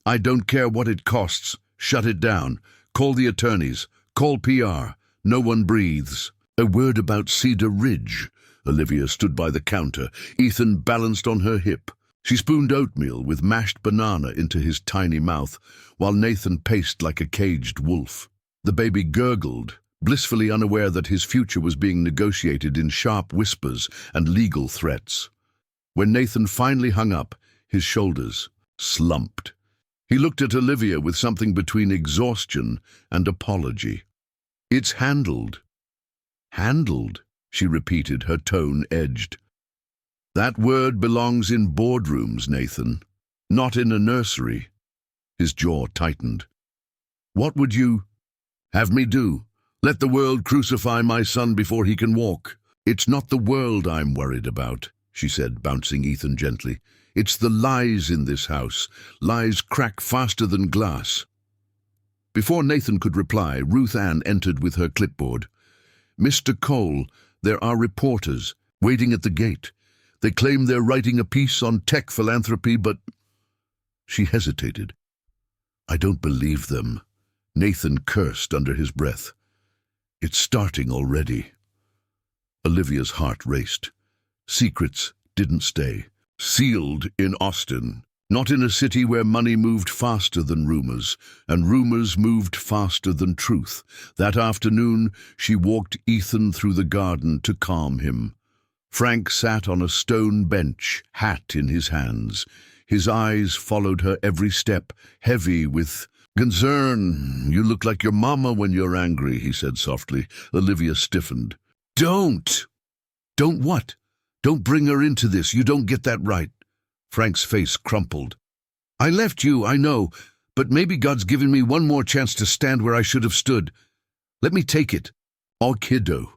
"I don't care what it costs. Shut it down. Call the attorneys. Call PR. No one breathes." A word about Cedar Ridge. Olivia stood by the counter, Ethan balanced on her hip. She spooned oatmeal with mashed banana into his tiny mouth, while Nathan paced like a caged wolf. The baby gurgled, blissfully unaware that his future was being negotiated in sharp whispers and legal threats. When Nathan finally hung up, his shoulders slumped. He looked at Olivia with something between exhaustion and apology. "It's handled." "Handled," she repeated, her tone edged. "That word belongs in boardrooms, Nathan, not in a nursery." His jaw tightened. "What would you have me do? Let the world crucify my son before he can walk?" "It's not the world I'm worried about," she said, bouncing Ethan gently. "It's the lies in this house. Lies crack faster than glass." Before Nathan could reply, Ruth Ann entered with her clipboard. "Mr. Cole, there are reporters waiting at the gate. They claim they're writing a piece on tech philanthropy, but—" She hesitated. "I don't believe them." Nathan cursed under his breath. "It's starting already." Olivia's heart raced. Secrets didn't stay. Sealed in Austin, not in a city where money moved faster than rumors, and rumors moved faster than truth. That afternoon, she walked Ethan through the garden to calm him. Frank sat on a stone bench, hat in his hands. His eyes followed her every step, heavy with concern. "You look like your mama when you're angry," he said softly. Olivia stiffened. "Don't!" "Don't what?" Don't bring her into this. You don't get that right. Frank's face crumpled. I left you, I know, but maybe God's given me one more chance to stand where I should have stood. Let me take it. Oh, kiddo,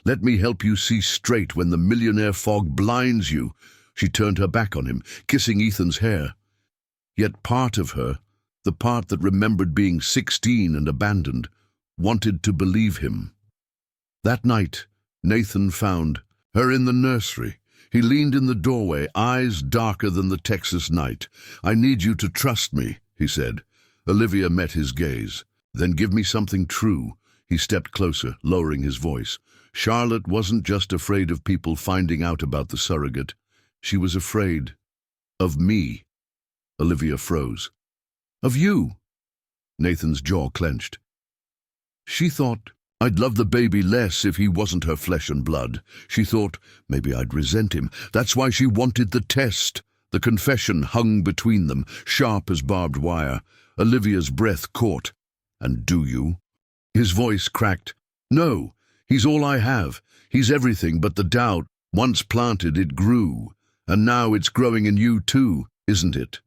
let me help you see straight when the millionaire fog blinds you. She turned her back on him, kissing Ethan's hair. Yet part of her, the part that remembered being 16 and abandoned, wanted to believe him. That night, Nathan found her in the nursery. He leaned in the doorway, eyes darker than the Texas night. I need you to trust me, he said. Olivia met his gaze. Then give me something true. He stepped closer, lowering his voice. Charlotte wasn't just afraid of people finding out about the surrogate. She was afraid of me. Olivia froze. Of you? Nathan's jaw clenched. She thought I'd love the baby less if he wasn't her flesh and blood. She thought maybe I'd resent him. That's why she wanted the test. The confession hung between them, sharp as barbed wire. Olivia's breath caught. And do you? His voice cracked. No, he's all I have. He's everything, but the doubt, once planted, it grew. And now it's growing in you too, isn't it?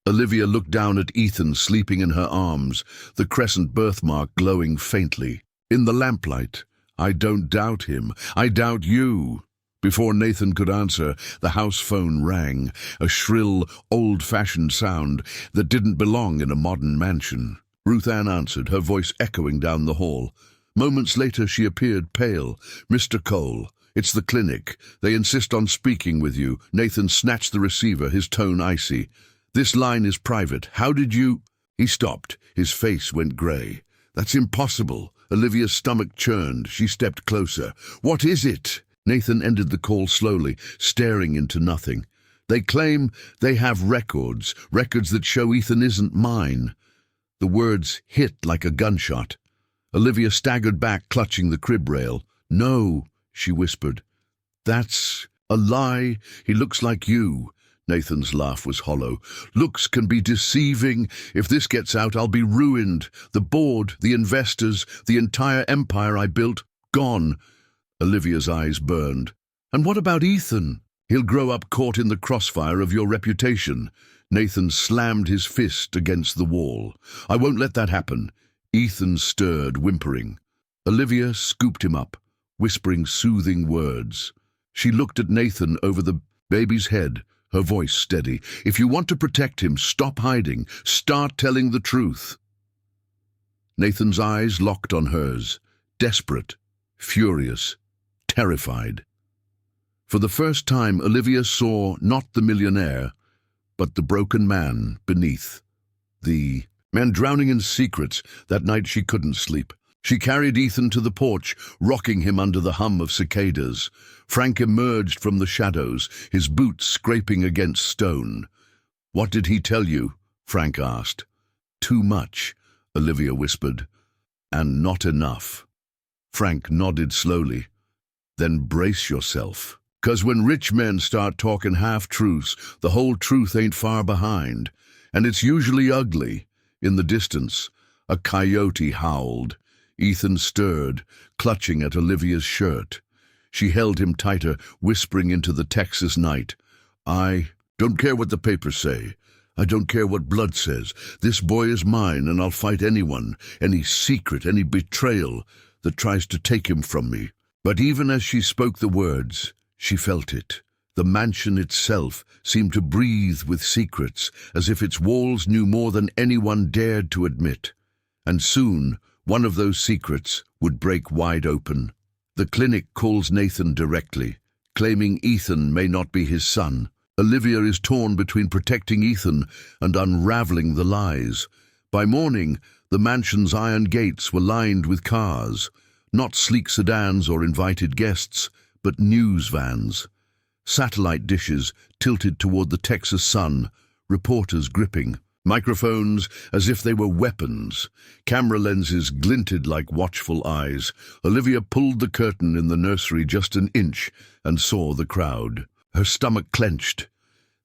Olivia looked down at Ethan sleeping in her arms, the crescent birthmark glowing faintly. In the lamplight, I don't doubt him. I doubt you. Before Nathan could answer, the house phone rang, a shrill, old-fashioned sound that didn't belong in a modern mansion. Ruth Ann answered, her voice echoing down the hall. Moments later, she appeared pale. Mr. Cole, it's the clinic. They insist on speaking with you. Nathan snatched the receiver, his tone icy. This line is private. How did you... He stopped. His face went grey. That's impossible. Olivia's stomach churned. She stepped closer. What is it? Nathan ended the call slowly, staring into nothing. They claim they have records that show Ethan isn't mine. The words hit like a gunshot. Olivia staggered back, clutching the crib rail. No, she whispered. That's a lie. He looks like you. Nathan's laugh was hollow. Looks can be deceiving. If this gets out, I'll be ruined. The board, the investors, the entire empire I built, gone. Olivia's eyes burned. And what about Ethan? He'll grow up caught in the crossfire of your reputation. Nathan slammed his fist against the wall. I won't let that happen. Ethan stirred, whimpering. Olivia scooped him up, whispering soothing words. She looked at Nathan over the baby's head, her voice steady. If you want to protect him, stop hiding. Start telling the truth. Nathan's eyes locked on hers, desperate, furious, terrified. For the first time, Olivia saw not the millionaire, but the broken man beneath. The man drowning in secrets. That night she couldn't sleep. She carried Ethan to the porch, rocking him under the hum of cicadas. Frank emerged from the shadows, his boots scraping against stone. What did he tell you? Frank asked. Too much, Olivia whispered. And not enough. Frank nodded slowly. Then brace yourself. 'Cause when rich men start talking half-truths, the whole truth ain't far behind. And it's usually ugly. In the distance, a coyote howled. Ethan stirred, clutching at Olivia's shirt. She held him tighter, whispering into the Texas night. I don't care what the papers say. I don't care what blood says. This boy is mine, and I'll fight anyone, any secret, any betrayal that tries to take him from me. But even as she spoke the words, she felt it. The mansion itself seemed to breathe with secrets, as if its walls knew more than anyone dared to admit. And soon, one of those secrets would break wide open. The clinic calls Nathan directly, claiming Ethan may not be his son. Olivia is torn between protecting Ethan and unraveling the lies. By morning, the mansion's iron gates were lined with cars, not sleek sedans or invited guests, but news vans. Satellite dishes tilted toward the Texas sun, reporters gripping. Microphones as if they were weapons. Camera lenses glinted like watchful eyes. Olivia pulled the curtain in the nursery just an inch and saw the crowd. Her stomach clenched.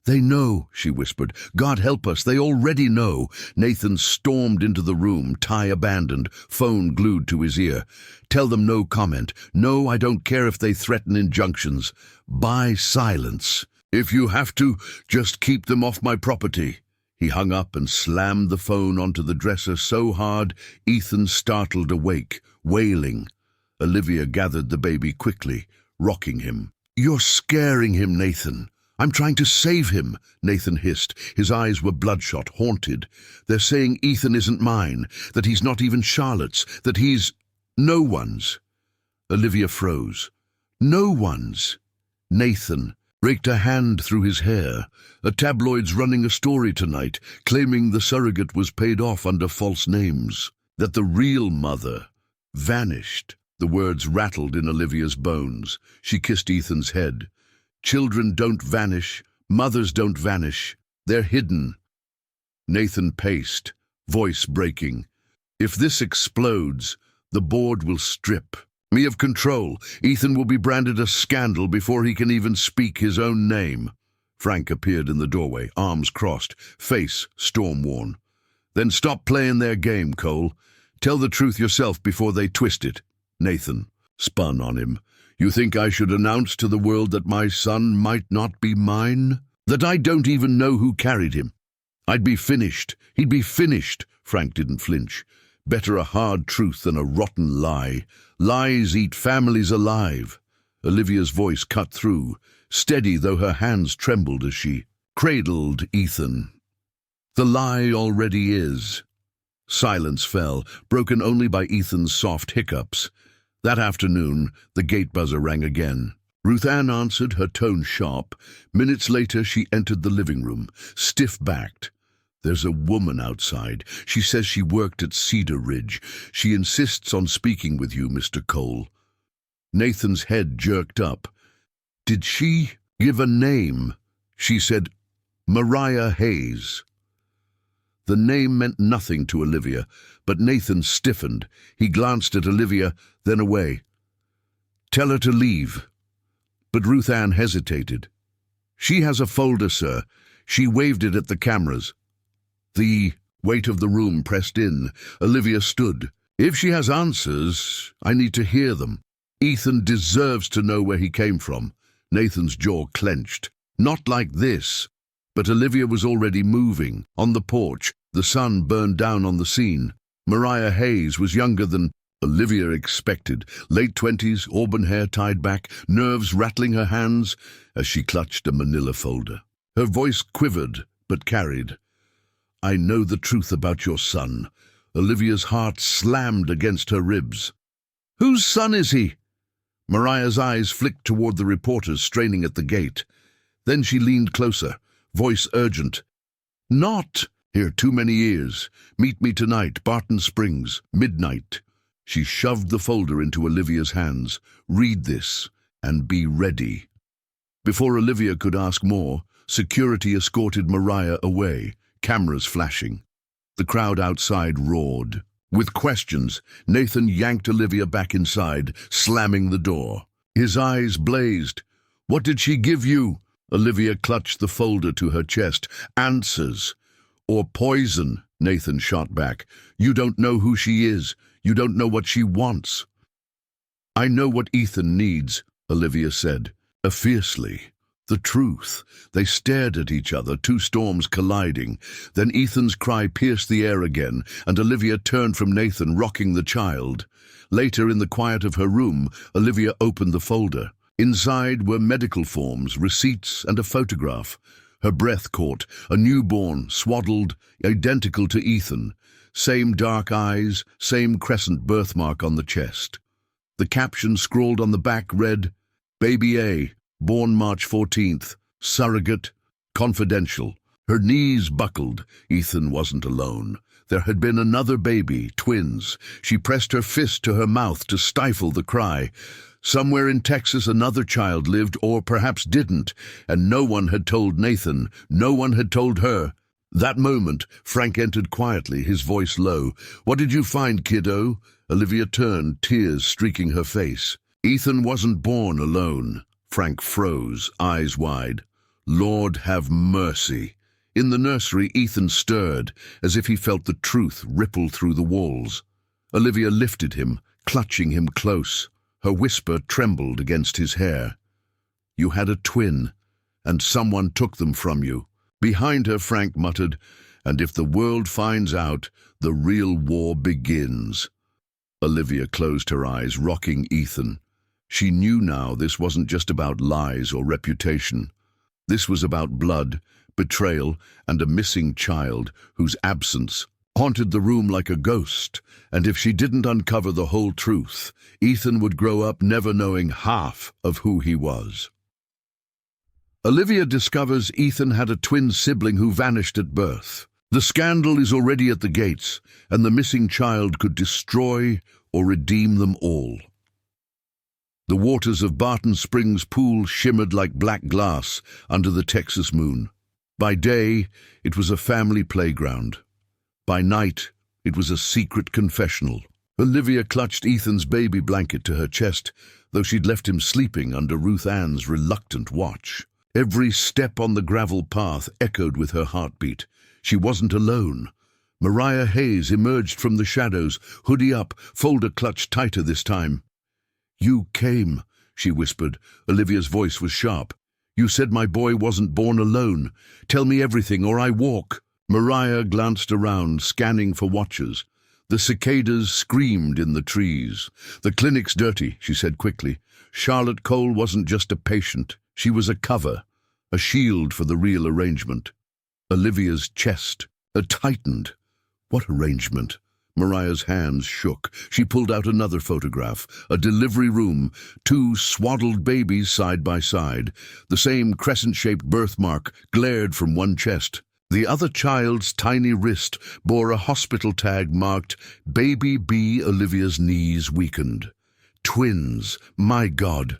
"They know," she whispered. "God help us, they already know." Nathan stormed into the room, tie abandoned, phone glued to his ear. "Tell them no comment. No, I don't care if they threaten injunctions. Buy silence. If you have to, just keep them off my property." He hung up and slammed the phone onto the dresser so hard Ethan startled awake, wailing. Olivia gathered the baby quickly, rocking him. "You're scaring him, Nathan." "I'm trying to save him," Nathan hissed. His eyes were bloodshot, haunted. "They're saying Ethan isn't mine, that he's not even Charlotte's, that he's no one's." Olivia froze. "No one's." Nathan raked a hand through his hair. "A tabloid's running a story tonight, claiming the surrogate was paid off under false names, that the real mother vanished." The words rattled in Olivia's bones. She kissed Ethan's head. "Children don't vanish. Mothers don't vanish. They're hidden." Nathan paced, voice breaking. "If this explodes, the board will strip me of control. Ethan will be branded a scandal before he can even speak his own name." Frank appeared in the doorway, arms crossed, face storm-worn. "Then stop playing their game, Cole. Tell the truth yourself before they twist it." Nathan spun on him. "You think I should announce to the world that my son might not be mine? That I don't even know who carried him? I'd be finished. He'd be finished." Frank didn't flinch. "Better a hard truth than a rotten lie. Lies eat families alive." Olivia's voice cut through, steady though her hands trembled as she cradled Ethan. "The lie already is." Silence fell, broken only by Ethan's soft hiccups. That afternoon, the gate buzzer rang again. Ruth Ann answered, her tone sharp. Minutes later, she entered the living room, stiff-backed. "There's a woman outside. She says she worked at Cedar Ridge. She insists on speaking with you, Mr. Cole." Nathan's head jerked up. "Did she give a name?" She said, "Mariah Hayes." The name meant nothing to Olivia, but Nathan stiffened. He glanced at Olivia, then away. "Tell her to leave." But Ruth Ann hesitated. "She has a folder, sir. She waved it at the cameras." The weight of the room pressed in. Olivia stood. "If she has answers, I need to hear them. Ethan deserves to know where he came from." Nathan's jaw clenched. "Not like this." But Olivia was already moving. On the porch, the sun burned down on the scene. Mariah Hayes was younger than Olivia expected. Late 20s, auburn hair tied back, nerves rattling her hands as she clutched a manila folder. Her voice quivered, but carried. "I know the truth about your son." Olivia's heart slammed against her ribs. "Whose son is he?" Mariah's eyes flicked toward the reporters straining at the gate. Then she leaned closer, voice urgent. "Not here too many years. Meet me tonight, Barton Springs, midnight." She shoved the folder into Olivia's hands. "Read this, and be ready." Before Olivia could ask more, security escorted Mariah away, cameras flashing. The crowd outside roared. With questions, Nathan yanked Olivia back inside, slamming the door. His eyes blazed. "What did she give you?" Olivia clutched the folder to her chest. "Answers. Or poison," Nathan shot back. "You don't know who she is. You don't know what she wants." "I know what Ethan needs," Olivia said, fiercely. The truth. They stared at each other, two storms colliding. Then Ethan's cry pierced the air again, and Olivia turned from Nathan, rocking the child. Later, in the quiet of her room, Olivia opened the folder. Inside were medical forms, receipts, and a photograph. Her breath caught, a newborn, swaddled, identical to Ethan. Same dark eyes, same crescent birthmark on the chest. The caption scrawled on the back read, "Baby A, born March 14th, surrogate, confidential." Her knees buckled. Ethan wasn't alone. There had been another baby, twins. She pressed her fist to her mouth to stifle the cry. Somewhere in Texas another child lived, or perhaps didn't, and no one had told Nathan, no one had told her. That moment, Frank entered quietly, his voice low. "What did you find, kiddo?" Olivia turned, tears streaking her face. "Ethan wasn't born alone." Frank froze, eyes wide. Lord have mercy. In the nursery, Ethan stirred, as if he felt the truth ripple through the walls. Olivia lifted him, clutching him close. Her whisper trembled against his hair. You had a twin, and someone took them from you. Behind her, Frank muttered, and if the world finds out, the real war begins. Olivia closed her eyes, rocking Ethan. She knew now this wasn't just about lies or reputation. This was about blood, betrayal, and a missing child whose absence haunted the room like a ghost. And if she didn't uncover the whole truth, Ethan would grow up never knowing half of who he was. Olivia discovers Ethan had a twin sibling who vanished at birth. The scandal is already at the gates, and the missing child could destroy or redeem them all. The waters of Barton Springs pool shimmered like black glass under the Texas moon. By day, it was a family playground. By night, it was a secret confessional. Olivia clutched Ethan's baby blanket to her chest, though she'd left him sleeping under Ruth Ann's reluctant watch. Every step on the gravel path echoed with her heartbeat. She wasn't alone. Mariah Hayes emerged from the shadows, hoodie up, folder clutched tighter this time. You came, she whispered. Olivia's voice was sharp. You said my boy wasn't born alone. Tell me everything or I walk. Mariah glanced around, scanning for watchers. The cicadas screamed in the trees. The clinic's dirty, she said quickly. Charlotte Cole wasn't just a patient. She was a cover, a shield for the real arrangement. Olivia's chest tightened. What arrangement? Mariah's hands shook. She pulled out another photograph. A delivery room, 2 swaddled babies side by side. The same crescent-shaped birthmark glared from one chest. The other child's tiny wrist bore a hospital tag marked Baby B. Olivia's knees weakened. Twins, my God.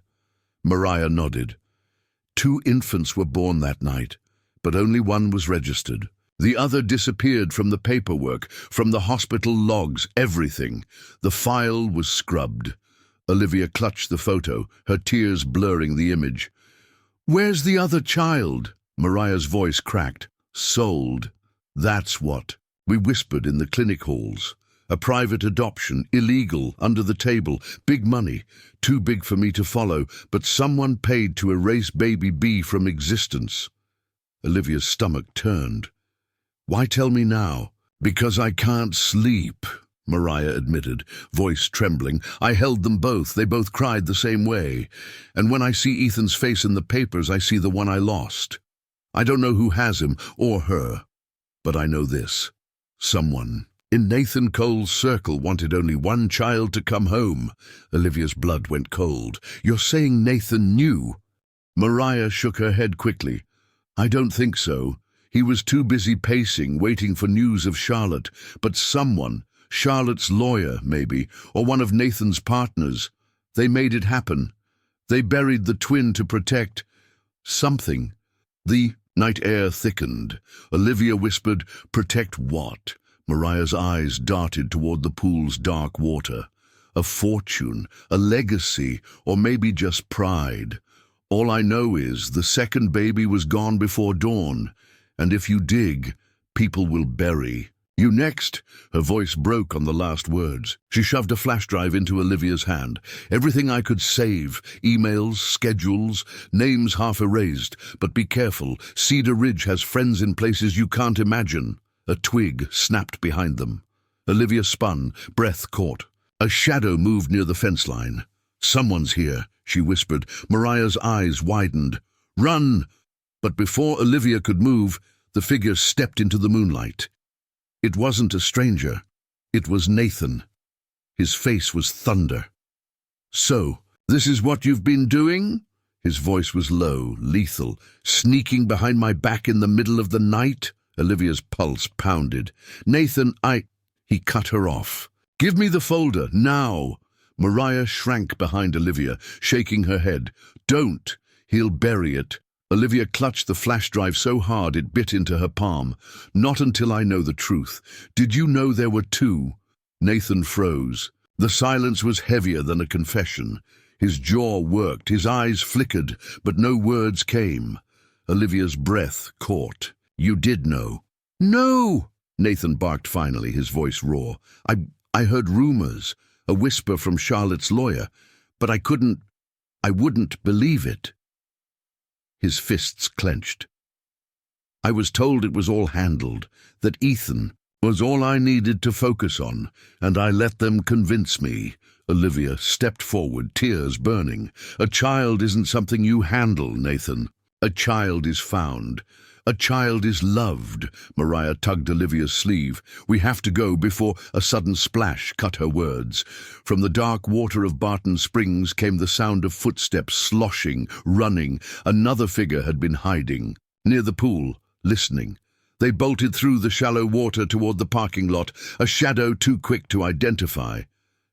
Mariah nodded. 2 infants were born that night, but only one was registered. The other disappeared from the paperwork, from the hospital logs, everything. The file was scrubbed. Olivia clutched the photo, her tears blurring the image. Where's the other child? Mariah's voice cracked. Sold. That's what. We whispered in the clinic halls. A private adoption, illegal, under the table, big money, too big for me to follow, but someone paid to erase baby B from existence. Olivia's stomach turned. Why tell me now? Because I can't sleep, Mariah admitted, voice trembling. I held them both. They both cried the same way. And when I see Ethan's face in the papers, I see the one I lost. I don't know who has him, or her. But I know this. Someone in Nathan Cole's circle wanted only one child to come home. Olivia's blood went cold. You're saying Nathan knew? Mariah shook her head quickly. I don't think so. He was too busy pacing, waiting for news of Charlotte. But someone, Charlotte's lawyer, maybe, or one of Nathan's partners, they made it happen. They buried the twin to protect something. The night air thickened. Olivia whispered, protect what? Mariah's eyes darted toward the pool's dark water. A fortune, a legacy, or maybe just pride. All I know is the second baby was gone before dawn. And if you dig, people will bury. You next? Her voice broke on the last words. She shoved a flash drive into Olivia's hand. Everything I could save, emails, schedules, names half erased. But be careful, Cedar Ridge has friends in places you can't imagine. A twig snapped behind them. Olivia spun, breath caught. A shadow moved near the fence line. Someone's here, she whispered. Mariah's eyes widened. Run! But before Olivia could move, the figure stepped into the moonlight. It wasn't a stranger. It was Nathan. His face was thunder. So, this is what you've been doing? His voice was low, lethal. Sneaking behind my back in the middle of the night? Olivia's pulse pounded. Nathan, He cut her off. Give me the folder, now! Mariah shrank behind Olivia, shaking her head. Don't! He'll bury it. Olivia clutched the flash drive so hard it bit into her palm. Not until I know the truth. Did you know there were 2? Nathan froze. The silence was heavier than a confession. His jaw worked, his eyes flickered, but no words came. Olivia's breath caught. "You did know." "No!" Nathan barked finally, his voice raw. I heard rumors, a whisper from Charlotte's lawyer, but I wouldn't believe it." His fists clenched. "I was told it was all handled, that Ethan was all I needed to focus on, and I let them convince me." Olivia stepped forward, tears burning. "A child isn't something you handle, Nathan. A child is found. A child is loved." Mariah tugged Olivia's sleeve. "We have to go before—" A sudden splash cut her words. From the dark water of Barton Springs came the sound of footsteps sloshing, running. Another figure had been hiding near the pool, listening. They bolted through the shallow water toward the parking lot, a shadow too quick to identify.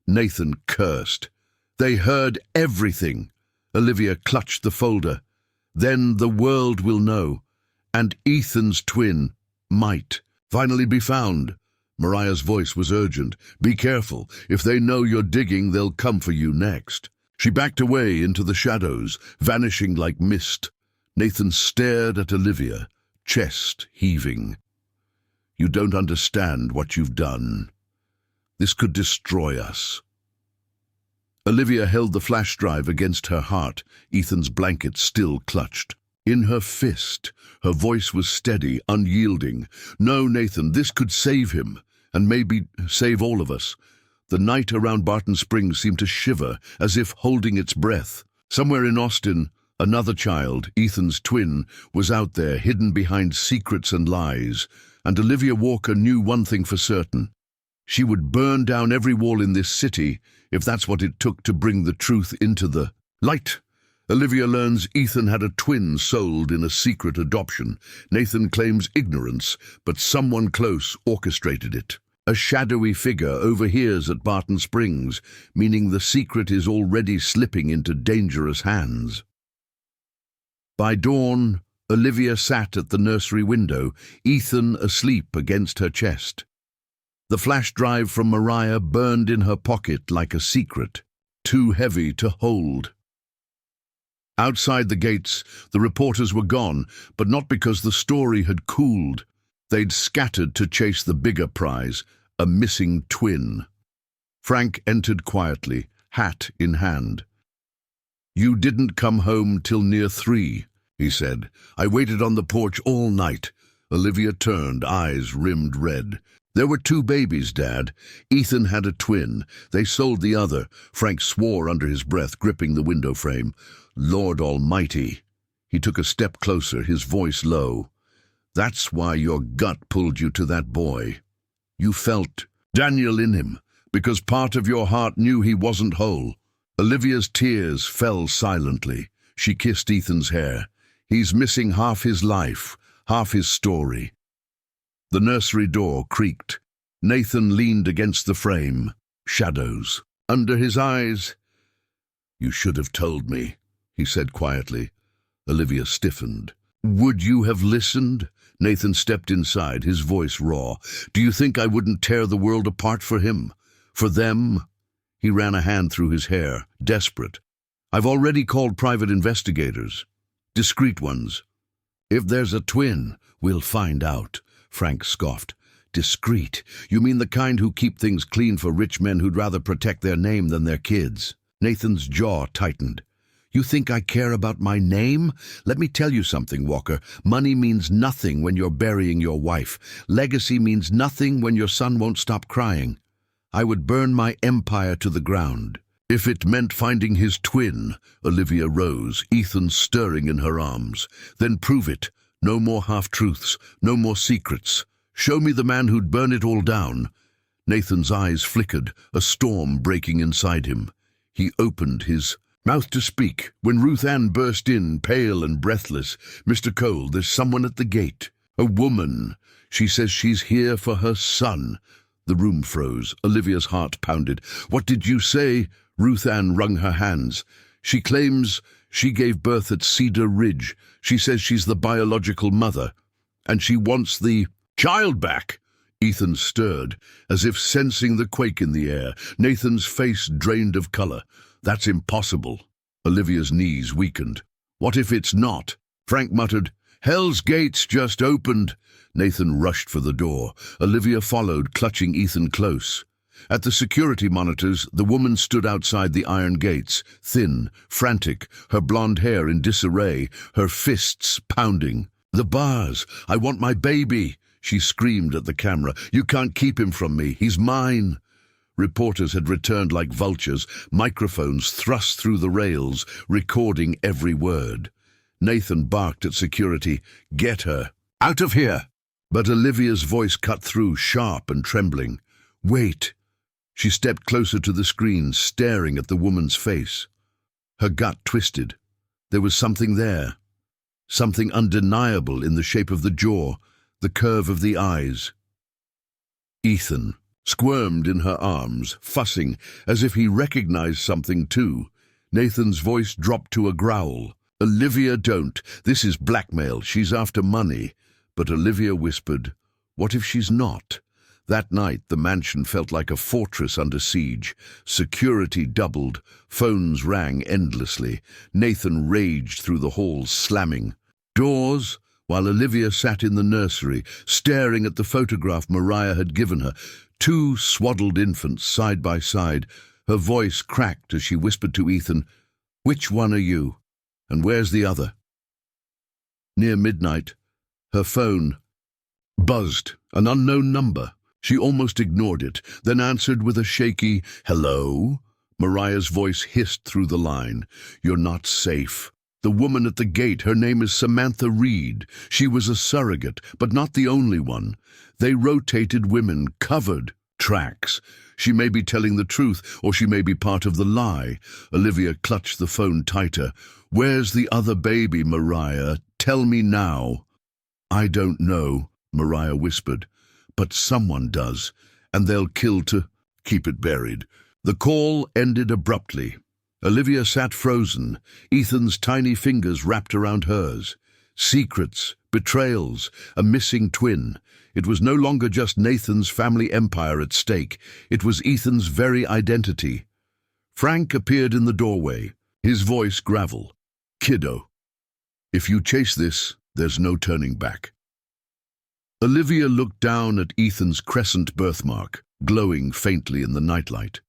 Nathan cursed. "They heard everything." Olivia clutched the folder. "Then the world will know. And Ethan's twin might finally be found." Mariah's voice was urgent. "Be careful. If they know you're digging, they'll come for you next." She backed away into the shadows, vanishing like mist. Nathan stared at Olivia, chest heaving. "You don't understand what you've done. This could destroy us." Olivia held the flash drive against her heart, Ethan's blanket still clutched. In her fist, her voice was steady, unyielding. "No, Nathan, this could save him, and maybe save all of us." The night around Barton Springs seemed to shiver, as if holding its breath. Somewhere in Austin, another child, Ethan's twin, was out there, hidden behind secrets and lies. And Olivia Walker knew one thing for certain. She would burn down every wall in this city if that's what it took to bring the truth into the light. Olivia learns Ethan had a twin sold in a secret adoption. Nathan claims ignorance, but someone close orchestrated it. A shadowy figure overhears at Barton Springs, meaning the secret is already slipping into dangerous hands. By dawn, Olivia sat at the nursery window, Ethan asleep against her chest. The flash drive from Mariah burned in her pocket like a secret, too heavy to hold. Outside the gates, the reporters were gone, but not because the story had cooled. They'd scattered to chase the bigger prize, a missing twin. Frank entered quietly, hat in hand. "You didn't come home till near 3, he said. "I waited on the porch all night." Olivia turned, eyes rimmed red. "There were 2 babies, Dad. Ethan had a twin. They sold the other." Frank swore under his breath, gripping the window frame. "Lord Almighty." He took a step closer, his voice low. "That's why your gut pulled you to that boy. You felt Daniel in him, because part of your heart knew he wasn't whole." Olivia's tears fell silently. She kissed Ethan's hair. "He's missing half his life, half his story." The nursery door creaked. Nathan leaned against the frame. Shadows under his eyes. "You should have told me," he said quietly. Olivia stiffened. "Would you have listened?" Nathan stepped inside, his voice raw. "Do you think I wouldn't tear the world apart for him? For them?" He ran a hand through his hair, desperate. "I've already called private investigators. Discreet ones. If there's a twin, we'll find out." Frank scoffed. "Discreet? You mean the kind who keep things clean for rich men who'd rather protect their name than their kids?" Nathan's jaw tightened. "You think I care about my name? Let me tell you something, Walker. Money means nothing when you're burying your wife. Legacy means nothing when your son won't stop crying. I would burn my empire to the ground if it meant finding his twin." Olivia rose, Ethan stirring in her arms. "Then prove it. No more half-truths, no more secrets. Show me the man who'd burn it all down." Nathan's eyes flickered, a storm breaking inside him. He opened his mouth to speak, when Ruth Ann burst in, pale and breathless. "Mr. Cole, there's someone at the gate. A woman. She says she's here for her son." The room froze. Olivia's heart pounded. "What did you say?" Ruth Ann wrung her hands. "She claims she gave birth at Cedar Ridge. She says she's the biological mother, and she wants the child back." Ethan stirred, as if sensing the quake in the air. Nathan's face drained of color. "That's impossible." Olivia's knees weakened. "What if it's not?" Frank muttered, Hell's Gates just opened. Nathan rushed for the door. Olivia followed, clutching Ethan close. At the security monitors, the woman stood outside the iron gates, thin, frantic, her blonde hair in disarray, her fists pounding. "The bars! I want my baby!" She screamed at the camera. "You can't keep him from me. He's mine!" Reporters had returned like vultures, microphones thrust through the rails, recording every word. Nathan barked at security, "Get her! Out of here!" But Olivia's voice cut through, sharp and trembling. "Wait!" She stepped closer to the screen, staring at the woman's face. Her gut twisted. There was something there. Something undeniable in the shape of the jaw, the curve of the eyes. Ethan squirmed in her arms, fussing, as if he recognized something too. Nathan's voice dropped to a growl. "Olivia, don't. This is blackmail. She's after money." But Olivia whispered, "What if she's not?" That night, the mansion felt like a fortress under siege. Security doubled. Phones rang endlessly. Nathan raged through the halls, slamming doors, while Olivia sat in the nursery, staring at the photograph Mariah had given her. Two swaddled infants side by side. Her voice cracked as she whispered to Ethan, "Which one are you? And where's the other?" Near midnight, her phone buzzed, an unknown number. She almost ignored it, then answered with a shaky, "Hello?" Mariah's voice hissed through the line, "You're not safe." The woman at the gate, her name is Samantha Reed. She was a surrogate, but not the only one. They rotated women, covered tracks. She may be telling the truth, or she may be part of the lie. Olivia clutched the phone tighter. "Where's the other baby, Mariah? Tell me now." "I don't know," Mariah whispered. "But someone does, and they'll kill to keep it buried." The call ended abruptly. Olivia sat frozen, Ethan's tiny fingers wrapped around hers. Secrets, betrayals, a missing twin. It was no longer just Nathan's family empire at stake. It was Ethan's very identity. Frank appeared in the doorway, his voice gravel. "Kiddo, if you chase this, there's no turning back." Olivia looked down at Ethan's crescent birthmark, glowing faintly in the nightlight.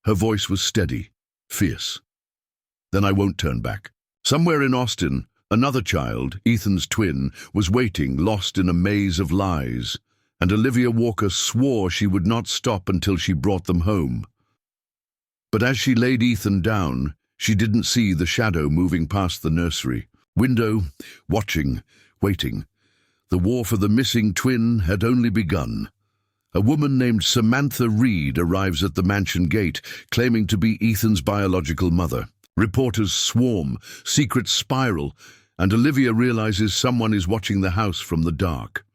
Her voice was steady, fierce. "Then I won't turn back." Somewhere in Austin, another child, Ethan's twin, was waiting, lost in a maze of lies, and Olivia Walker swore she would not stop until she brought them home. But as she laid Ethan down, she didn't see the shadow moving past the nursery window, watching, waiting. The war for the missing twin had only begun. A woman named Samantha Reed arrives at the mansion gate, claiming to be Ethan's biological mother. Reporters swarm, secrets spiral, and Olivia realizes someone is watching the house from the dark.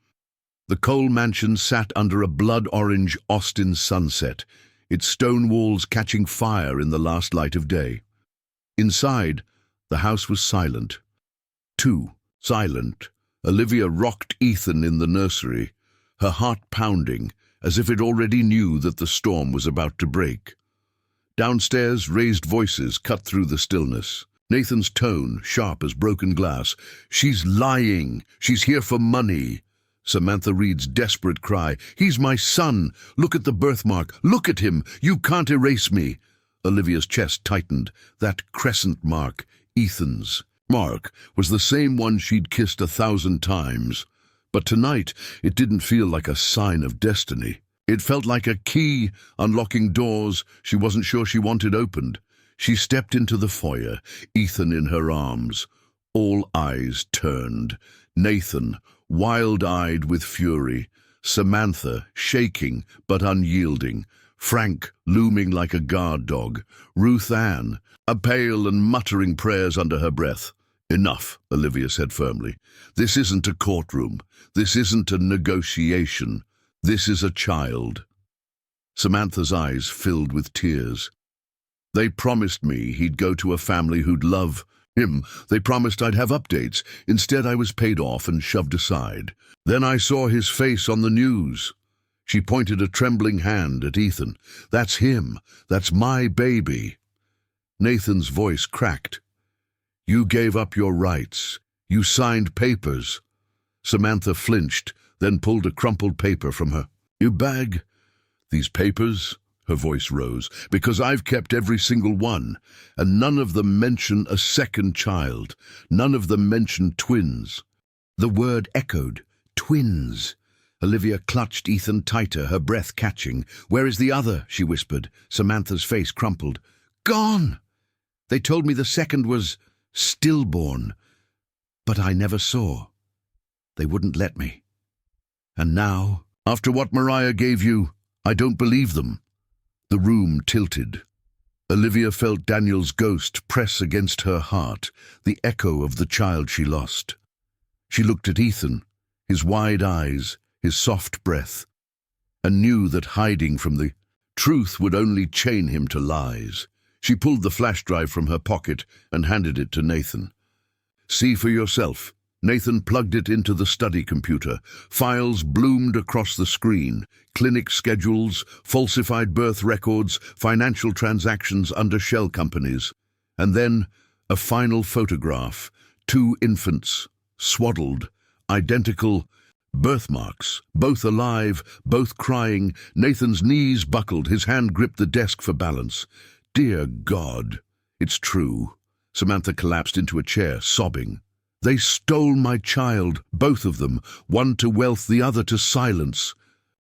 The Cole mansion sat under a blood-orange Austin sunset, its stone walls catching fire in the last light of day. Inside, the house was silent. Too silent. Olivia rocked Ethan in the nursery, her heart pounding, as if it already knew that the storm was about to break. Downstairs, raised voices cut through the stillness. Nathan's tone, sharp as broken glass. "She's lying. She's here for money." Samantha Reed's desperate cry, "He's my son. Look at the birthmark. Look at him. You can't erase me." Olivia's chest tightened. That crescent mark, Ethan's mark, was the same one she'd kissed 1,000 times. But tonight, it didn't feel like a sign of destiny. It felt like a key, unlocking doors she wasn't sure she wanted opened. She stepped into the foyer, Ethan in her arms. All eyes turned. Nathan, wild-eyed with fury. Samantha, shaking but unyielding. Frank, looming like a guard dog. Ruth Ann, a pale and muttering prayers under her breath. "Enough," Olivia said firmly. "This isn't a courtroom. This isn't a negotiation. This is a child." Samantha's eyes filled with tears. "They promised me he'd go to a family who'd love him. They promised I'd have updates. Instead, I was paid off and shoved aside. Then I saw his face on the news." She pointed a trembling hand at Ethan. "That's him. That's my baby." Nathan's voice cracked. "You gave up your rights. You signed papers." Samantha flinched, then pulled a crumpled paper from her. "You bag these papers?" Her voice rose. "Because I've kept every single one, and none of them mention a second child. None of them mention twins." The word echoed. Twins. Olivia clutched Ethan tighter, her breath catching. "Where is the other?" she whispered. Samantha's face crumpled. "Gone! They told me the second was stillborn, but I never saw. They wouldn't let me. And now, after what Mariah gave you, I don't believe them." The room tilted. Olivia felt Daniel's ghost press against her heart, the echo of the child she lost. She looked at Ethan, his wide eyes, his soft breath, and knew that hiding from the truth would only chain him to lies. She pulled the flash drive from her pocket and handed it to Nathan. "See for yourself." Nathan plugged it into the study computer. Files bloomed across the screen. Clinic schedules, falsified birth records, financial transactions under shell companies. And then a final photograph. 2 infants, swaddled, identical birthmarks, both alive, both crying. Nathan's knees buckled, his hand gripped the desk for balance. "Dear God, it's true." Samantha collapsed into a chair, sobbing. "They stole my child, both of them, one to wealth, the other to silence."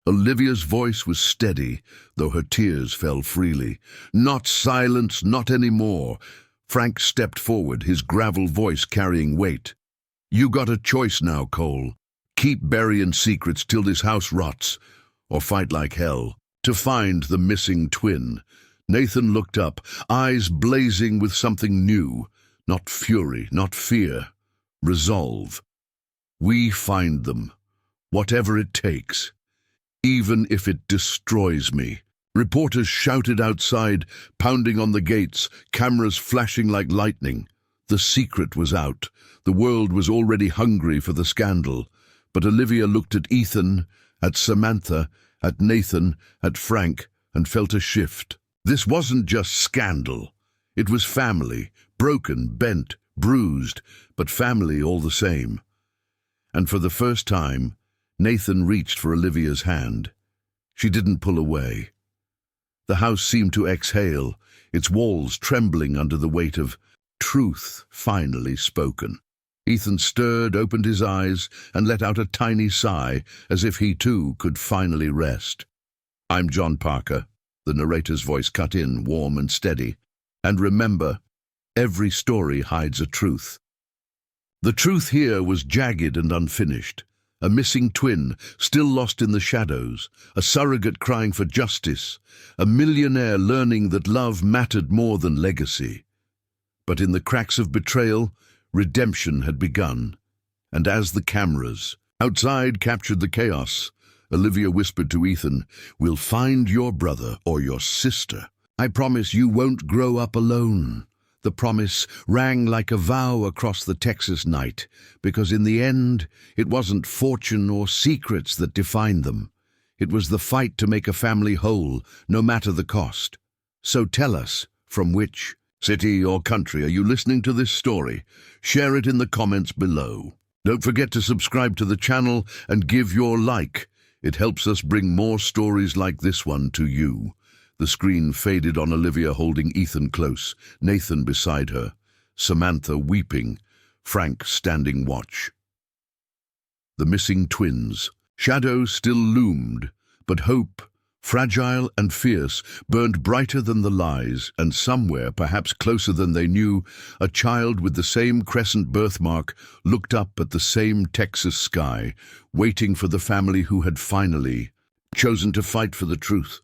Olivia's voice was steady, though her tears fell freely. "Not silence, not anymore." Frank stepped forward, his gravel voice carrying weight. "You got a choice now, Cole. Keep burying secrets till this house rots, or fight like hell to find the missing twin." Nathan looked up, eyes blazing with something new. Not fury, not fear. Resolve. "We find them, whatever it takes, even if it destroys me." Reporters shouted outside, pounding on the gates, cameras flashing like lightning. The secret was out. The world was already hungry for the scandal. But Olivia looked at Ethan, at Samantha, at Nathan, at Frank, and felt a shift. This wasn't just scandal. It was family, broken, bent, bruised, but family all the same. And for the first time, Nathan reached for Olivia's hand. She didn't pull away. The house seemed to exhale, its walls trembling under the weight of truth finally spoken. Ethan stirred, opened his eyes, and let out a tiny sigh, as if he too could finally rest. "I'm John Parker," the narrator's voice cut in, warm and steady. "And remember, every story hides a truth." The truth here was jagged and unfinished. A missing twin, still lost in the shadows, a surrogate crying for justice, a millionaire learning that love mattered more than legacy. But in the cracks of betrayal, redemption had begun. And as the cameras outside captured the chaos, Olivia whispered to Ethan, "We'll find your brother or your sister. I promise you won't grow up alone." The promise rang like a vow across the Texas night, because in the end, it wasn't fortune or secrets that defined them. It was the fight to make a family whole, no matter the cost. So tell us, from which city or country are you listening to this story? Share it in the comments below. Don't forget to subscribe to the channel and give your like. It helps us bring more stories like this one to you. The screen faded on Olivia holding Ethan close, Nathan beside her, Samantha weeping, Frank standing watch. The missing twins. Shadows still loomed, but hope, fragile and fierce, burned brighter than the lies, and somewhere, perhaps closer than they knew, a child with the same crescent birthmark looked up at the same Texas sky, waiting for the family who had finally chosen to fight for the truth.